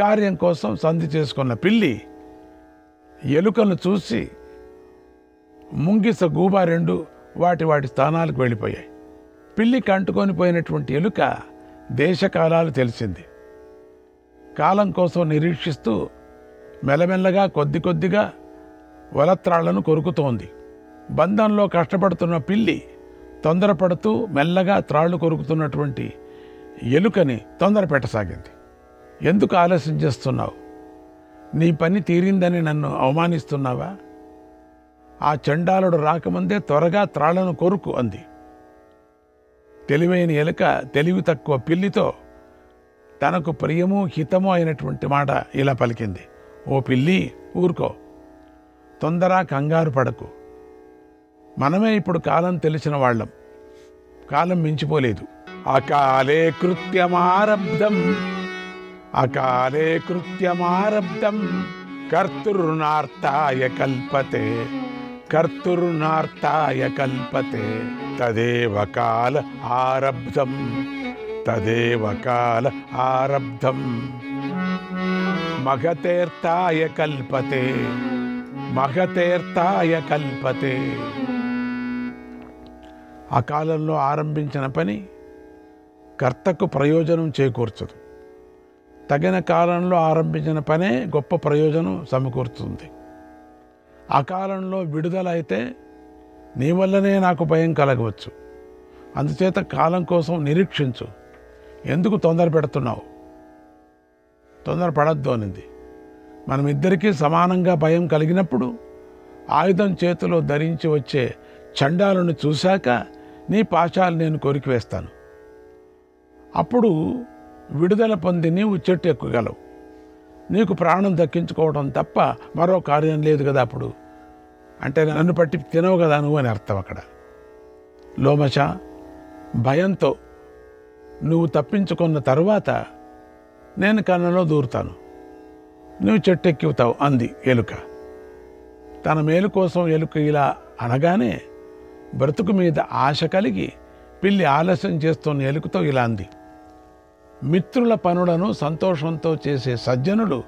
కార్యం కోసం సంధి చేసుకున్న పిల్లి ఎలుకను చూసి ముంగిస గూబా 2 వాటి స్థానాలకు వెళ్ళిపోయాయి. పిల్లికి అంటుకొని పోయినటువంటి ఎలుక దేశకాలాలు తెలిసింది. కాలం కోసం నిరీక్షిస్తూ మెల్లమెల్లగా కొద్దిగా వలత్రాళ్లను కొరుకుతోంది. బంధంలో కష్టపడుతున్న పిల్లి తొందరపడుతూ మెల్లగా త్రాళ్లు కొరుకుతున్నటువంటి ఎలుకని తొందర పెట్టసాగింది. ఎందుకు ఆలస్యం చేస్తున్నావు? నీ పని తీరిందని నన్ను అవమానిస్తున్నావా? ఆ చండాలుడు రాకముందే త్వరగా త్రాళ్లను కొరుకు అంది. తెలివైన ఎలుక తెలివి తక్కువ పిల్లితో తనకు ప్రియము హితము అయినటువంటి మాట ఇలా పలికింది. ఓ పిల్లి, ఊరుకో, తొందర కంగారు పడకు. మనమే ఇప్పుడు కాలం తెలిసిన వాళ్ళం, కాలం మించిపోలేదు. అకాలే కృత్యమారబ్ధం అకాలే కృత్యమారబ్ధం కర్తుర్నార్తాయ కల్పతే కర్తుర్నార్తాయ కల్పతే తదేవ కాల ఆరబ్ధం తదేవ కాల ఆరబ్ధం మగతేర్తాయ కల్పతే మగతేర్తాయ కల్పతే. ఆ కాలంలో ఆరంభించిన పని కర్తకు ప్రయోజనం చేకూర్చదు. తగిన కాలంలో ఆరంభించిన పనే గొప్ప ప్రయోజనం సమకూర్చుతుంది. ఆ కాలంలో విడుదల అయితే నీ వల్లనే నాకు భయం కలగవచ్చు. అందుచేత కాలం కోసం నిరీక్షించు. ఎందుకు తొందర పెడుతున్నావు? తొందరపడద్దు అనింది. మనమిద్దరికీ సమానంగా భయం కలిగినప్పుడు ఆయుధం చేతిలో ధరించి వచ్చే చండాలను చూశాక నీ పాశాలు నేను కొరికివేస్తాను. అప్పుడు విడుదల పొంది నీవు చెట్టు ఎక్కగలవు. నీకు ప్రాణం దక్కించుకోవడం తప్ప మరో కార్యం లేదు కదా. అప్పుడు అంటే నన్ను పట్టి తినవు కదా నువ్వు అని అర్థం. అక్కడ లోమశ, భయంతో నువ్వు తప్పించుకున్న తరువాత నేను కన్నులో దూరుతాను, నువ్వు చెట్టు ఎక్కుతావు అంది ఎలుక. తన మేలు కోసం ఎలుక ఇలా అనగానే బ్రతుకు మీద ఆశ కలిగి పిల్లి ఆలస్యం చేస్తున్న ఎలుకతో ఇలా అంది. మిత్రుల పనులను సంతోషంతో చేసే సజ్జనులు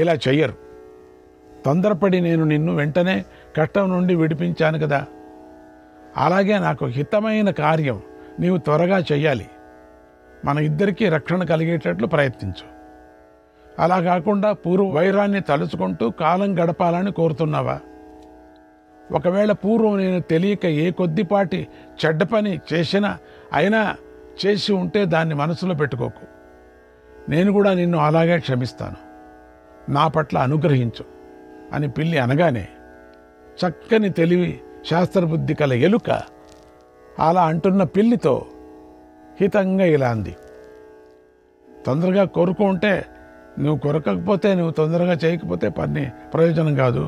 ఇలా చెయ్యరు. తొందరపడి నేను నిన్ను వెంటనే కష్టం నుండి విడిపించాను కదా, అలాగే నాకు హితమైన కార్యం నీవు త్వరగా చెయ్యాలి. మన ఇద్దరికీ రక్షణ కలిగేటట్లు ప్రయత్నించు. అలా కాకుండా పూర్వ వైరాన్ని తలుచుకుంటూ కాలం గడపాలని కోరుతున్నావా? ఒకవేళ పూర్వం నేను తెలియక ఏ కొద్దిపాటి చెడ్డ పని చేసినా అయినా చేసి ఉంటే దాన్ని మనసులో పెట్టుకోకు. నేను కూడా నిన్ను అలాగే క్షమిస్తాను. నా పట్ల అనుగ్రహించు అని పిల్లి అనగానే చక్కని తెలివి శాస్త్రబుద్ధి కల ఎలుక అలా అంటున్న పిల్లితో హితంగా ఇలా అంది. తొందరగా కోరుకుంటే నువ్వు కొరకకపోతే, నువ్వు తొందరగా చేయకపోతే పని ప్రయోజనం కాదు.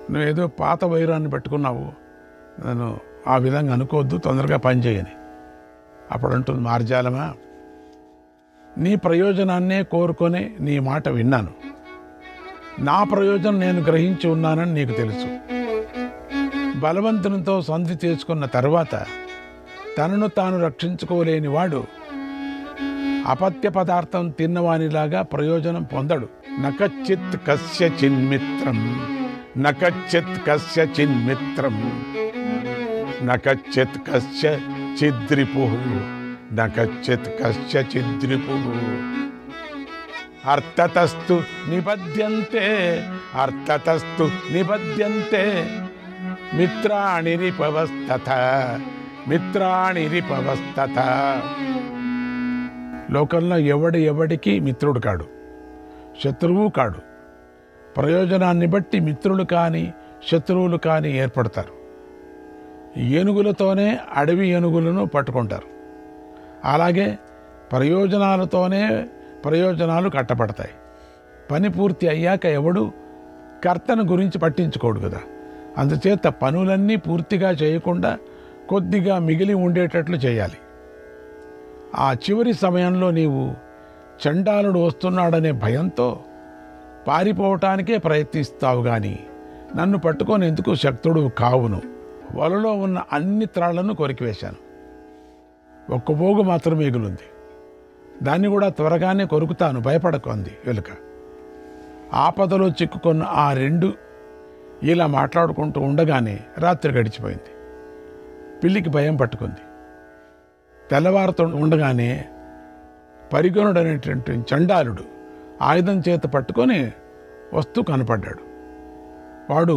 నువ్వు ఏదో పాత వైరాన్ని పెట్టుకున్నావు, నన్ను ఆ విధంగా అనుకోవద్దు, తొందరగా పని చేయని. అప్పుడు అంటుంది, మార్జాలమా, నీ ప్రయోజనాన్నే కోరుకొని నీ మాట విన్నాను. నా ప్రయోజనం నేను గ్రహించి ఉన్నానని నీకు తెలుసు. బలవంతునితో సంధి చేసుకున్న తర్వాత తనను తాను రక్షించుకోలేని వాడు అపత్య పదార్థం తిన్నవానిలాగా ప్రయోజనం పొందడు. నకచ్చిత్ కస్య చిన్మిత్రం, నకచ్చిత్ కస్య చిన్మిత్రం, నకచ్చిత్ కస్య చిద్రిపు, నకచ్చిత్ కస్య చిద్రిపు. అర్థతస్తు నిబధ్యంతే, అర్థతస్తు నిబధ్యంతే, మిత్రాణి రిపవస్తథ, మిత్రాణి రిపవస్తథ. లోకంలో ఎవడికి మిత్రుడు కాడు, శత్రువు కాడు. ప్రయోజనాన్ని బట్టి మిత్రులు కానీ శత్రువులు కానీ ఏర్పడతారు. ఏనుగులతోనే అడవి ఏనుగులను పట్టుకుంటారు. అలాగే ప్రయోజనాలతోనే ప్రయోజనాలు కట్టబడతాయి. పని పూర్తి అయ్యాక ఎవడు కర్తను గురించి పట్టించుకోడు కదా. అందుచేత పనులన్నీ పూర్తిగా చేయకుండా కొద్దిగా మిగిలి ఉండేటట్లు చేయాలి. ఆ చివరి సమయంలో నీవు చండాలుడు వస్తున్నాడనే భయంతో పారిపోవటానికే ప్రయత్నిస్తావు కానీ నన్ను పట్టుకొని ఎందుకు శక్తుడు కావును. వలలో ఉన్న అన్ని త్రాళ్లను కొరికివేశాను, ఒక్క పోగు మాత్రం మిగులుంది, దాన్ని కూడా త్వరగానే కొరుకుతాను, భయపడకు అంది ఎలుక. ఆపదలో చిక్కుకున్న ఆ రెండు ఇలా మాట్లాడుకుంటూ ఉండగానే రాత్రి గడిచిపోయింది. పిల్లికి భయం పట్టుకుంది. తెల్లవారుతూ ఉండగానే పరిగణుడనేటువంటి చండాలుడు ఆయుధం చేత పట్టుకొని వస్తూ కనపడ్డాడు. వాడు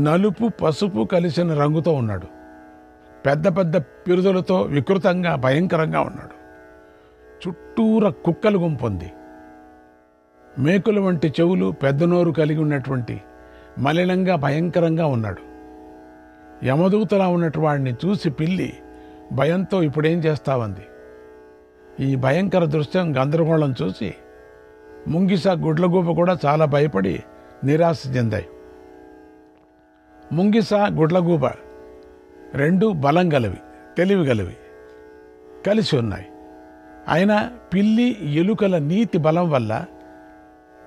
నలుపు పసుపు కలిసిన రంగుతో ఉన్నాడు. పెద్ద పెద్ద పిరుదులతో వికృతంగా భయంకరంగా ఉన్నాడు. చుట్టూర కుక్కలు గుంపుంది. మేకుల వంటి చెవులు, పెద్ద నోరు కలిగి ఉన్నటువంటి మలినంగా భయంకరంగా ఉన్నాడు. యమదూతలా ఉన్నటువంటి వాడిని చూసి పిల్లి భయంతో ఇప్పుడేం చేస్తావంది. ఈ భయంకర దృశ్యం గందరగోళం చూసి ముంగిస, గుడ్లగూబ కూడా చాలా భయపడి నిరాశ చెందాయి. ముంగిస, గుడ్లగూబ రెండు బలం గలవి, తెలివి గలవి, కలిసి ఉన్నాయి. అయినా పిల్లి ఎలుకల నీతి బలం వల్ల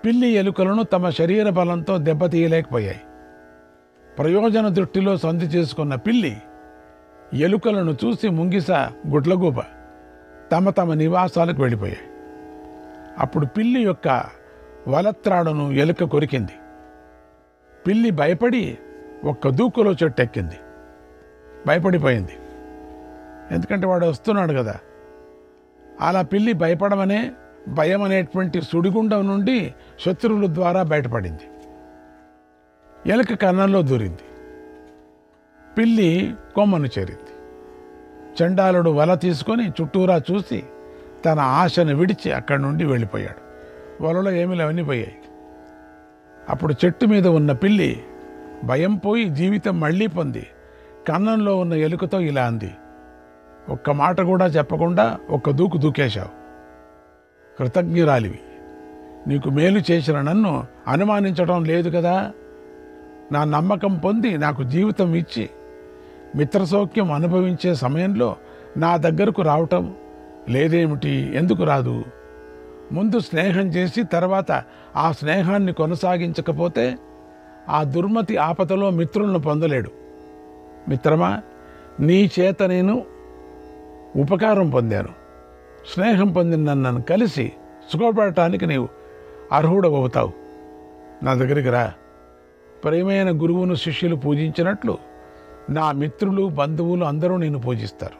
పిల్లి ఎలుకలను తమ శరీర బలంతో దెబ్బతీయలేకపోయాయి. ప్రయోజన దృష్టిలో సంధి చేసుకున్న పిల్లి ఎలుకలను చూసి ముంగిస, గుడ్లగూబ తమ తమ నివాసాలకు వెళ్ళిపోయాయి. అప్పుడు పిల్లి యొక్క వలత్రాడును ఎలుక కొరికింది. పిల్లి భయపడి ఒక్క దూకులో చెట్టు ఎక్కింది. భయపడిపోయింది, ఎందుకంటే వాడు వస్తున్నాడు కదా. అలా పిల్లి భయపడమనే భయం అనేటువంటి సుడిగుండం నుండి శత్రువుల ద్వారా బయటపడింది. ఎలుక కన్నంలో దూరింది. పిల్లి కొమ్మను చేరింది. చండాలుడు వల తీసుకొని చుట్టూరా చూసి తన ఆశను విడిచి అక్కడి నుండి వెళ్ళిపోయాడు. వలలో ఏమీ లేవన్నీ పోయాయి. అప్పుడు చెట్టు మీద ఉన్న పిల్లి భయం పోయి జీవితం మళ్ళీ పొంది కన్నంలో ఉన్న ఎలుకతో ఇలా అంది, ఒక్క మాట కూడా చెప్పకుండా ఒక్క దూకు దూకేశావు. కృతజ్ఞురాలివి. నీకు మేలు చేసిన నన్ను అనుమానించడం లేదు కదా. నా నమ్మకం పొంది నాకు జీవితం ఇచ్చి మిత్రసౌఖ్యం అనుభవించే సమయంలో నా దగ్గరకు రావటం లేదేమిటి? ఎందుకు రాదు? ముందు స్నేహం చేసి తర్వాత ఆ స్నేహాన్ని కొనసాగించకపోతే ఆ దుర్మతి ఆపదలో మిత్రులను పొందలేడు. మిత్రమా, నీ చేత నేను ఉపకారం పొందాను. స్నేహం పొందిన నన్ను కలిసి సుఖపడటానికి నీవు అర్హుడవుతావు. నా దగ్గరికి రా. ప్రియమైన గురువును శిష్యులు పూజించినట్లు నా మిత్రులు బంధువులు అందరూ నిన్ను పూజిస్తారు.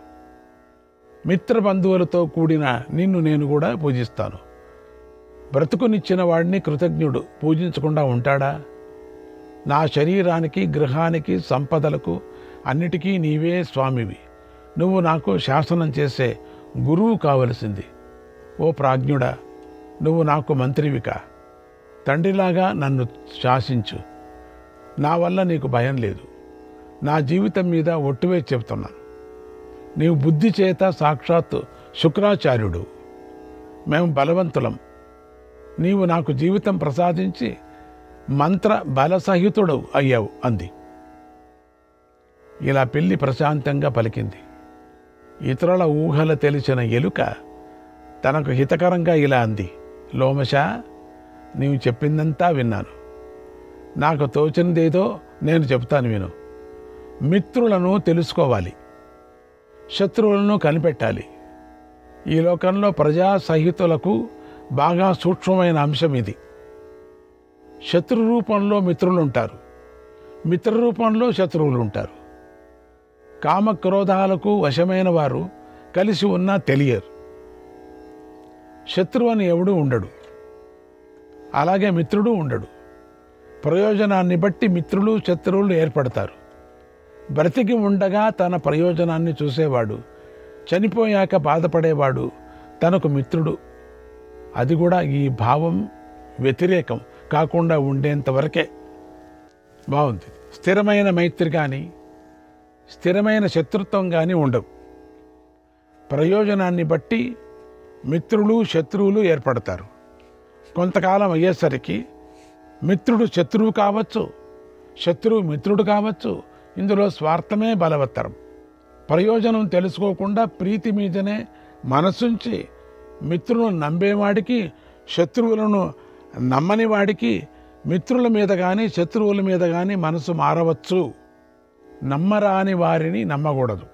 మిత్ర బంధువులతో కూడిన నిన్ను నేను కూడా పూజిస్తాను. బ్రతుకునిచ్చిన వాడిని కృతజ్ఞుడు పూజించకుండా ఉంటాడా? నా శరీరానికి, గృహానికి, సంపదలకు అన్నిటికీ నీవే స్వామివి. నువ్వు నాకు శాసనం చేసే గురువు కావలసింది. ఓ ప్రాజ్ఞుడా, నువ్వు నాకు మంత్రివికా. తండ్రిలాగా నన్ను శాసించు. నా వల్ల నీకు భయం లేదు. నా జీవితం మీద ఒట్టువే చెబుతున్నాను. నీవు బుద్ధి చేత సాక్షాత్తు శుక్రాచార్యుడు. మేము బలవంతులం. నీవు నాకు జీవితం ప్రసాదించి మంత్ర బలసహితుడు అయ్యావు అంది. ఇలా పిల్లి ప్రశాంతంగా పలికింది. ఇతరుల ఊహలు తెలిసిన ఎలుక తనకు హితకరంగా ఇలా అంది, లోమశ, నీవు చెప్పిందంతా విన్నాను. నాకు తోచినదేదో నేను చెప్తాను విను. మిత్రులను తెలుసుకోవాలి, శత్రువులను కనిపెట్టాలి. ఈ లోకంలో ప్రజా సహితులకు బాగా సూక్ష్మమైన అంశం ఇది. శత్రు రూపంలో మిత్రులు ఉంటారు, మిత్ర రూపంలో శత్రువులు ఉంటారు. కామక్రోధాలకు వశమైన వారు కలిసి ఉన్నా తెలియరు. శత్రువు అని ఎవడూ ఉండడు, అలాగే మిత్రుడు ఉండడు. ప్రయోజనాన్ని బట్టి మిత్రులు శత్రువులు ఏర్పడతారు. బ్రతికి ఉండగా తన ప్రయోజనాన్ని చూసేవాడు, చనిపోయాక బాధపడేవాడు తనకు మిత్రుడు. అది కూడా ఈ భావం వ్యతిరేకం కాకుండా ఉండేంతవరకే బాగుంది. స్థిరమైన మైత్రి కానీ స్థిరమైన శత్రుత్వం కానీ ఉండవు. ప్రయోజనాన్ని బట్టి మిత్రులు శత్రువులు ఏర్పడతారు. కొంతకాలం అయ్యేసరికి మిత్రుడు శత్రువు కావచ్చు, శత్రువు మిత్రుడు కావచ్చు. ఇందులో స్వార్థమే బలవత్తరం. ప్రయోజనం తెలుసుకోకుండా ప్రీతి మీదనే మనసుంచి మిత్రులను నమ్మేవాడికి, శత్రువులను నమ్మని వాడికి మిత్రుల మీద కానీ శత్రువుల మీద కానీ మనసు మారవచ్చు. నమ్మరాని వారిని నమ్మకూడదు,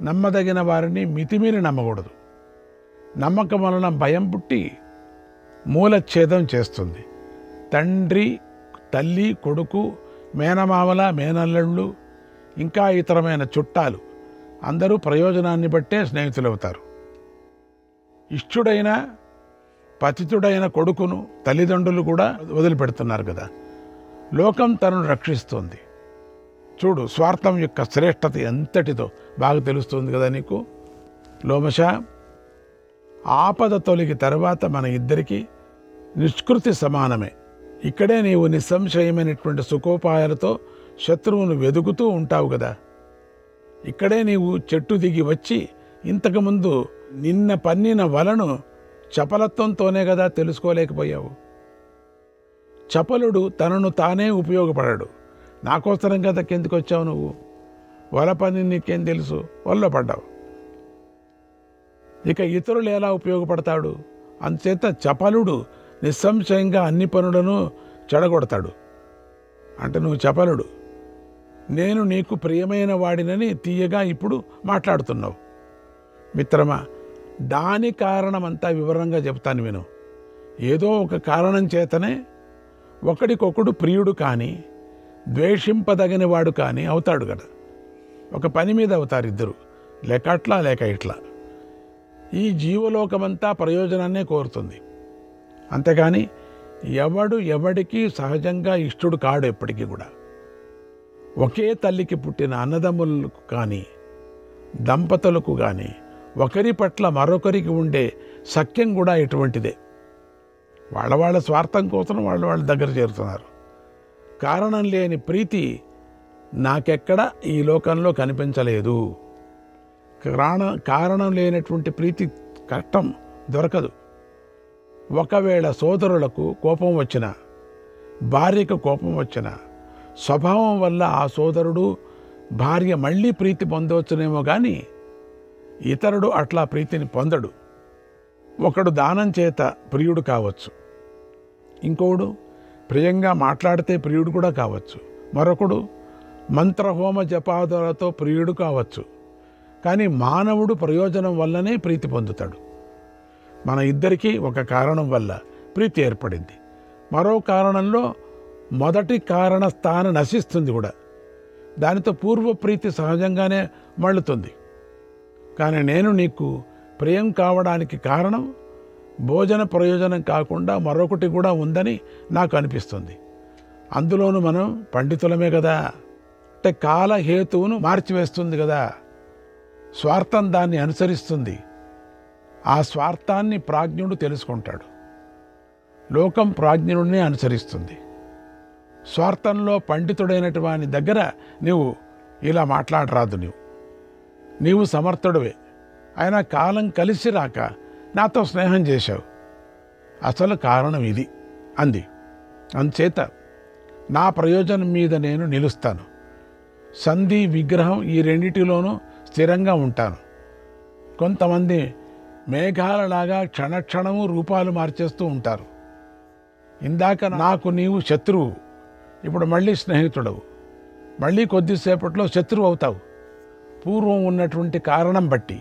నమ్మదగిన వారిని మితిమీరి నమ్మకూడదు. నమ్మకం వలన భయం పుట్టి మూలఛేదం చేస్తుంది. తండ్రి, తల్లి, కొడుకు, మేనమామల, మేనల్లుళ్ళు, ఇంకా ఇతరమైన చుట్టాలు అందరూ ప్రయోజనాన్ని బట్టే స్నేహితులవుతారు. ఇష్టుడైన పతితుడైన కొడుకును తల్లిదండ్రులు కూడా వదిలిపెడుతున్నారు కదా. లోకం తనను రక్షిస్తుంది. చూడు, స్వార్థం యొక్క శ్రేష్టత ఎంతటిదో బాగా తెలుస్తుంది కదా నీకు. లోమశ, ఆపద తొలగి తర్వాత మన ఇద్దరికీ నిష్కృతి సమానమే. ఇక్కడే నీవు నిస్సంశయమైనటువంటి సుఖోపాయాలతో శత్రువును వెదుకుతూ ఉంటావు కదా. ఇక్కడే నీవు చెట్టు దిగి వచ్చి ఇంతకుముందు నిన్న పన్నిన వలను చపలత్వంతోనే కదా తెలుసుకోలేకపోయావు. చపలుడు తనను తానే ఉపయోగపడాడు. నాకోసరం కదా కిందికి వచ్చావు నువ్వు. వల పని నీకేం తెలుసు? వల్ల పడ్డావు. ఇక ఇతరులు ఎలా ఉపయోగపడతాడు? అందుచేత చపలుడు నిస్సంశయంగా అన్ని పనులను చెడగొడతాడు. అంటే నువ్వు చపలుడు. నేను నీకు ప్రియమైన వాడినని తీయగా ఇప్పుడు మాట్లాడుతున్నావు. మిత్రమా, దాని కారణమంతా వివరంగా చెప్తాను విను. ఏదో ఒక కారణం చేతనే ఒకడికొకడు ప్రియుడు కానీ ద్వేషింపదగిన వాడు కానీ అవుతాడు కదా. ఒక పని మీద అవుతారు ఇద్దరు, లేక అట్లా లేక ఇట్లా. ఈ జీవలోకమంతా ప్రయోజనాన్నే కోరుతుంది, అంతేగాని ఎవడికి సహజంగా ఇష్టడు కాడు ఎప్పటికీ కూడా. ఒకే తల్లికి పుట్టిన అన్నదమ్ములకు కానీ దంపతులకు కానీ ఒకరి పట్ల మరొకరికి ఉండే సఖ్యం కూడా ఇటువంటిదే. వాళ్ళ స్వార్థం కోసం వాళ్ళ దగ్గర చేరుతున్నారు. కారణం లేని ప్రీతి నాకెక్కడ ఈ లోకంలో కనిపించలేదు. కారణం లేనటువంటి ప్రీతి కష్టం, దొరకదు. ఒకవేళ సోదరులకు కోపం వచ్చినా, భార్యకు కోపం వచ్చినా, స్వభావం వల్ల ఆ సోదరుడు భార్య మళ్ళీ ప్రీతి పొందవచ్చునేమో కానీ ఇతరుడు అట్లా ప్రీతిని పొందడు. ఒకడు దానం చేత ప్రియుడు కావచ్చు, ఇంకోడు ప్రియంగా మాట్లాడితే ప్రియుడు కూడా కావచ్చు, మరొకడు మంత్రహోమ జపాదులతో ప్రియుడు కావచ్చు. కానీ మానవుడు ప్రయోజనం వల్లనే ప్రీతి పొందుతాడు. మన ఇద్దరికీ ఒక కారణం వల్ల ప్రీతి ఏర్పడింది, మరో కారణంలో మొదటి కారణ స్థానం నశిస్తుంది కూడా. దానితో పూర్వ ప్రీతి సహజంగానే మళ్ళుతుంది. కానీ నేను నీకు ప్రియం కావడానికి కారణం భోజన ప్రయోజనం కాకుండా మరొకటి కూడా ఉందని నాకు అనిపిస్తుంది. అందులోనూ మనం పండితులమే కదా, అంటే కాలహేతువును మార్చివేస్తుంది కదా. స్వార్థం దాన్ని అనుసరిస్తుంది. ఆ స్వార్థాన్ని ప్రాజ్ఞుడు తెలుసుకుంటాడు. లోకం ప్రాజ్ఞుడిని అనుసరిస్తుంది. స్వార్థంలో పండితుడైనటు వాని దగ్గర నువ్వు ఇలా మాట్లాడరాదు. నీవు సమర్థుడివే, అయినా కాలం కలిసి రాక నాతో స్నేహం చేశావు. అసలు కారణం ఇది అంది. అందుచేత నా ప్రయోజనం మీద నేను నిలుస్తాను. సంధి విగ్రహం ఈ రెండిటిలోనూ స్థిరంగా ఉంటాను. కొంతమంది మేఘాలలాగా క్షణక్షణము రూపాలు మార్చేస్తూ ఉంటారు. ఇందాక నాకు నీవు శత్రువు, ఇప్పుడు మళ్ళీ స్నేహితుడవు, మళ్ళీ కొద్దిసేపట్లో శత్రువు అవుతావు. పూర్వం ఉన్నటువంటి కారణం బట్టి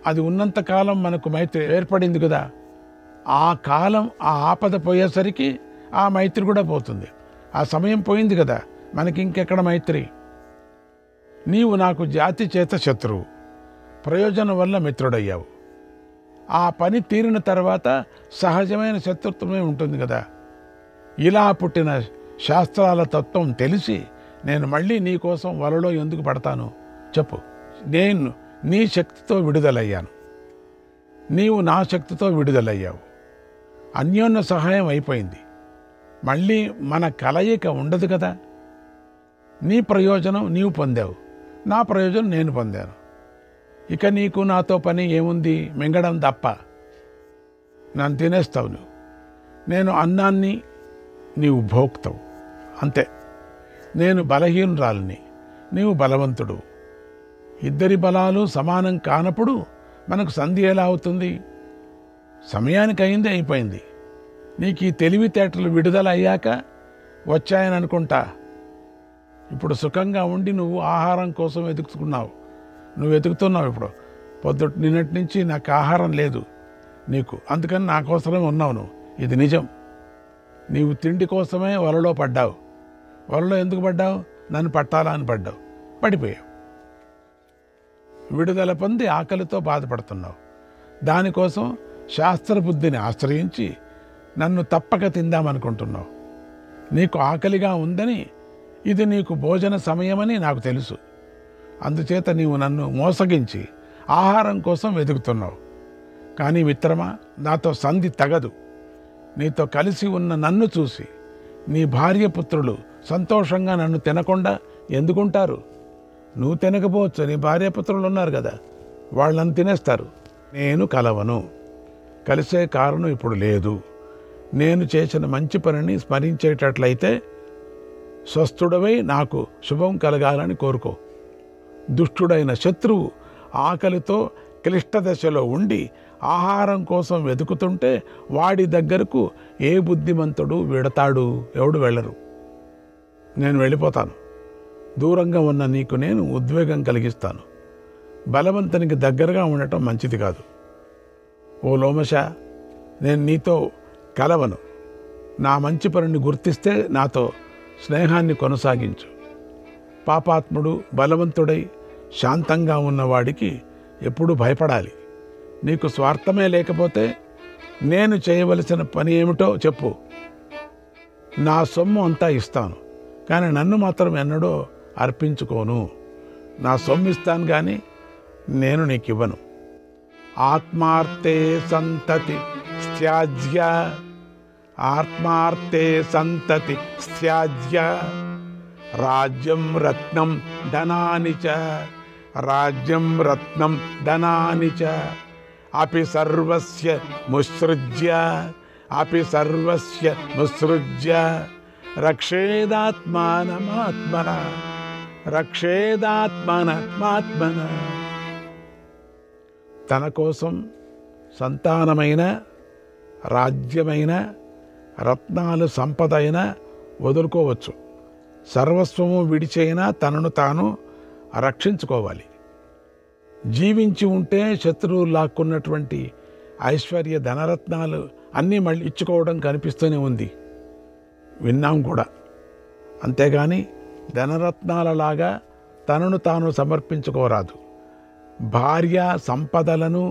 అది ఉన్నంతకాలం మనకు మైత్రి ఏర్పడింది కదా. ఆ కాలం, ఆ ఆపద పోయేసరికి ఆ మైత్రి కూడా పోతుంది. ఆ సమయం పోయింది కదా, మనకి ఇంకెక్కడ మైత్రి. నీవు నాకు జాతి చేత శత్రువు, ప్రయోజనం వల్ల మిత్రుడయ్యావు. ఆ పని తీరిన తర్వాత సహజమైన శత్రుత్వమే ఉంటుంది కదా. ఇలా పుట్టిన శాస్త్రాల తత్వం తెలిసి నేను మళ్ళీ నీ కోసం వలలో ఎందుకు పడతాను చెప్పు. నేను నీ శక్తితో విడుదలయ్యాను, నీవు నా శక్తితో విడుదలయ్యావు. అన్యోన్య సహాయం అయిపోయింది. మళ్ళీ మన కలయిక ఉండదు కదా. నీ ప్రయోజనం నీవు పొందావు, నా ప్రయోజనం నేను పొందాను. ఇక నీకు నాతో పని ఏముంది? మింగడం తప్ప. నన్ను తినేస్తావు నువ్వు, నేను అన్నాన్ని, నీవు భోక్తావు, అంతే. నేను బలహీనురాలిని, నీవు బలవంతుడు. ఇద్దరి బలాలు సమానం కానప్పుడు మనకు సంధి ఎలా అవుతుంది? సమయానికి అయింది, అయిపోయింది. నీకు ఈ తెలివితేటలు విడుదల అయ్యాక వచ్చాయని అనుకుంటా. ఇప్పుడు సుఖంగా ఉండి నువ్వు ఆహారం కోసం వెతుకుతున్నావు. నువ్వు వెతుకుతున్నావు ఇప్పుడు. నిన్నటి నుంచి నాకు ఆహారం లేదు నీకు, అందుకని నా కోసమే ఉన్నావు నువ్వు. ఇది నిజం. నీవు తిండి కోసమే వలలో పడ్డావు. వలలో ఎందుకు పడ్డావు? నన్ను పట్టాలా అని పడ్డావు, పడిపోయావు. విడుదల పొంది ఆకలితో బాధపడుతున్నావు. దానికోసం శాస్త్రబుద్ధిని ఆశ్రయించి నన్ను తప్పక తిందామనుకుంటున్నావు. నీకు ఆకలిగా ఉందని, ఇది నీకు భోజన సమయమని నాకు తెలుసు. అందుచేత నీవు నన్ను మోసగించి ఆహారం కోసం వెతుకుతున్నావు. కానీ మిత్రమా, నాతో సంధి తగదు. నీతో కలిసి ఉన్న నన్ను చూసి నీ భార్య పుత్రులు సంతోషంగా నన్ను తినకుండా ఎందుకుంటారు? నువ్వు తినకపోవచ్చు, నీ భార్య పుత్రులు ఉన్నారు కదా, వాళ్ళు నన్ను తినేస్తారు. నేను కలవను. కలిసే కారణం ఇప్పుడు లేదు. నేను చేసిన మంచి పనిని స్మరించేటట్లయితే స్వస్థుడవై నాకు శుభం కలగాలని కోరుకో. దుష్టుడైన శత్రువు ఆకలితో క్లిష్ట దశలో ఉండి ఆహారం కోసం వెతుకుతుంటే వాడి దగ్గరకు ఏ బుద్ధిమంతుడు వెడతాడు? ఎవడు వెళ్ళరు. నేను వెళ్ళిపోతాను. దూరంగా ఉన్న నీకు నేను ఉద్వేగం కలిగిస్తాను. బలవంతునికి దగ్గరగా ఉండటం మంచిది కాదు. ఓ లోమశ, నేను నీతో కలవను. నా మంచి పనిని గుర్తిస్తే నాతో స్నేహాన్ని కొనసాగించు. పాపాత్ముడు బలవంతుడై శాంతంగా ఉన్నవాడికి ఎప్పుడూ భయపడాలి. నీకు స్వార్థమే లేకపోతే నేను చేయవలసిన పని ఏమిటో చెప్పు, నా సొమ్ము అంతా ఇస్తాను, కానీ నన్ను మాత్రం ఎన్నడూ అర్పించుకోను. నా సొమ్ము ఇస్తాను కానీ నేను నీకు ఇవ్వను. ఆత్మార్తే సంతతి త్యాజ్య, ఆత్మార్తే సంతతి త్యాజ్య, రాజ్యం రత్నం ధనాని చ, రాజ్యం రత్నం ధనాని చ, అపి సర్వస్య ముసృజ్య, అపి సర్వస్య ముసృజ్య, రక్షేదాత్మానమాత్మన, రక్షేదాత్మానమాత్మన. తన కోసం సంతానమైన, రాజ్యమైన, రత్నాలు, సంపద అయినా వదులుకోవచ్చు. సర్వస్వము విడిచైనా తనను తాను రక్షించుకోవాలి. జీవించి ఉంటే శత్రువులు లాక్కున్నటువంటి ఐశ్వర్య ధనరత్నాలు అన్నీ మళ్ళీ ఇచ్చుకోవడం కనిపిస్తూనే ఉంది, విన్నాం కూడా. అంతేగాని ధనరత్నాలలాగా తనను తాను సమర్పించుకోరాదు. భార్య సంపదలను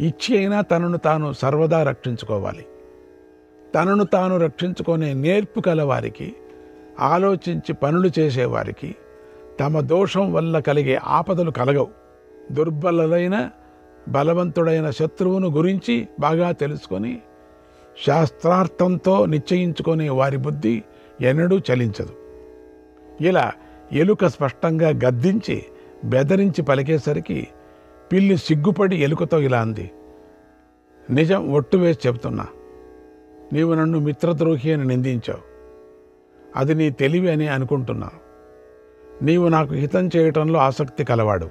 ఇచ్చి అయినా తనను తాను సర్వదా రక్షించుకోవాలి. తనను తాను రక్షించుకునే నేర్పు కలవారికి, ఆలోచించి పనులు చేసేవారికి తమ దోషం వల్ల కలిగే ఆపదలు కలగవు. దుర్బలులైన బలవంతుడైన శత్రువును గురించి బాగా తెలుసుకొని శాస్త్రార్థంతో నిశ్చయించుకునే వారి బుద్ధి ఎన్నడూ చలించదు. ఇలా ఎలుక స్పష్టంగా గద్దించి బెదిరించి పలికేసరికి పిల్లి సిగ్గుపడి ఎలుకతో ఇలా అంది, నిజం ఒట్టు వేసి చెబుతున్నా, నీవు నన్ను మిత్రద్రోహి అని నిందించావు. అది నీ తెలివి అని అనుకుంటున్నా. నీవు నాకు హితం చేయటంలో ఆసక్తి కలవాడు.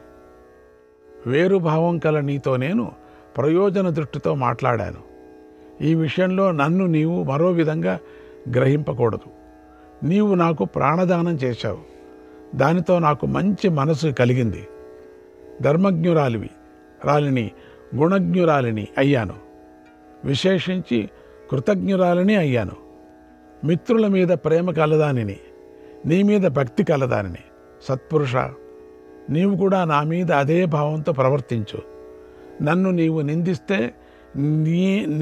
వేరు భావం కల నీతో నేను ప్రయోజన దృష్టితో మాట్లాడాను. ఈ విషయంలో నన్ను నీవు మరో విధంగా గ్రహింపకూడదు. నీవు నాకు ప్రాణదానం చేశావు. దానితో నాకు మంచి మనసు కలిగింది. ధర్మజ్ఞురాలిని, గుణజ్ఞురాలిని అయ్యాను. విశేషించి కృతజ్ఞురాలిని అయ్యాను. మిత్రుల మీద ప్రేమ కలదానిని, నీ మీద భక్తి కలదానిని. సత్పురుష, నీవు కూడా నా మీద అదే భావంతో ప్రవర్తించు. నన్ను నీవు నిందిస్తే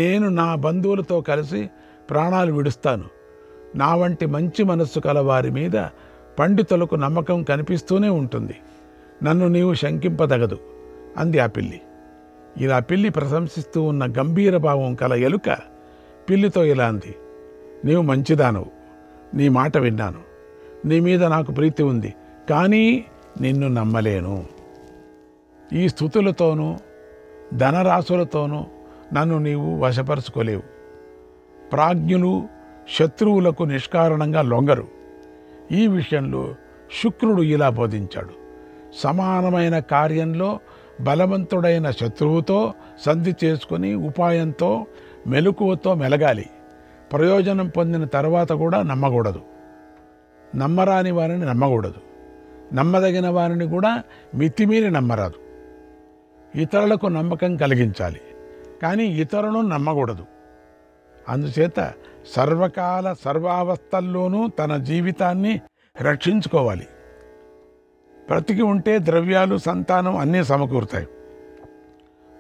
నేను నా బంధువులతో కలిసి ప్రాణాలు విడుస్తాను. నా వంటి మంచి మనస్సు కల వారి మీద పండితులకు నమ్మకం కనిపిస్తూనే ఉంటుంది. నన్ను నీవు శంకింపదగదు అంది ఆ పిల్లి. ఇలా పిల్లి ప్రశంసిస్తూ ఉన్న గంభీర భావం కల ఎలుక పిల్లితో ఇలా అంది, నీవు మంచిదానవు, నీ మాట విన్నాను, నీ మీద నాకు ప్రీతి ఉంది, కానీ నిన్ను నమ్మలేను. ఈ స్తుతులతోనూ ధనరాశులతోనూ నన్ను నీవు వశపరుచుకోలేవు. ప్రాజ్ఞులు శత్రువులకు నిష్కారణంగా లొంగరు. ఈ విషయంలో శుక్రుడు ఇలా బోధించాడు, సమానమైన కార్యంలో బలవంతుడైన శత్రువుతో సంధి చేసుకుని ఉపాయంతో మెలకువతో మెలగాలి. ప్రయోజనం పొందిన తర్వాత కూడా నమ్మకూడదు. నమ్మరాని వారిని నమ్మకూడదు. నమ్మదగిన వారిని కూడా మితిమీరి నమ్మరాదు. ఇతరులకు నమ్మకం కలిగించాలి, కానీ ఇతరులను నమ్మకూడదు. అందుచేత సర్వకాల సర్వావస్థల్లోనూ తన జీవితాన్ని రక్షించుకోవాలి. బ్రతికి ఉంటే ద్రవ్యాలు, సంతానం అన్నీ సమకూరుతాయి.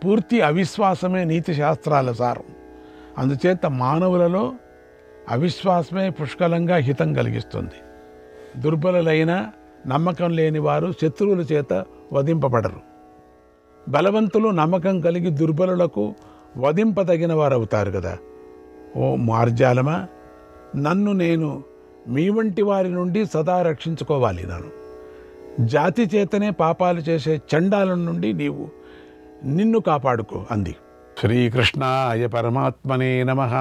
పూర్తి అవిశ్వాసమే నీతి శాస్త్రాల సారం. అందుచేత మానవులలో అవిశ్వాసమే పుష్కలంగా హితం కలిగిస్తుంది. దుర్బలులైన నమ్మకం లేని వారు శత్రువుల చేత వధింపబడరు. బలవంతులు నమ్మకం కలిగి దుర్బలులకు వధింపదగిన వారు అవుతారు కదా. ఓ మార్జాలమా, నన్ను నేను మీ వంటి వారి నుండి సదా రక్షించుకోవాలి. నన్ను జాతి చేతనే పాపాలు చేసే చండాలం నుండి నిన్ను కాపాడుకో అంది. శ్రీకృష్ణాయ పరమాత్మనే నమః.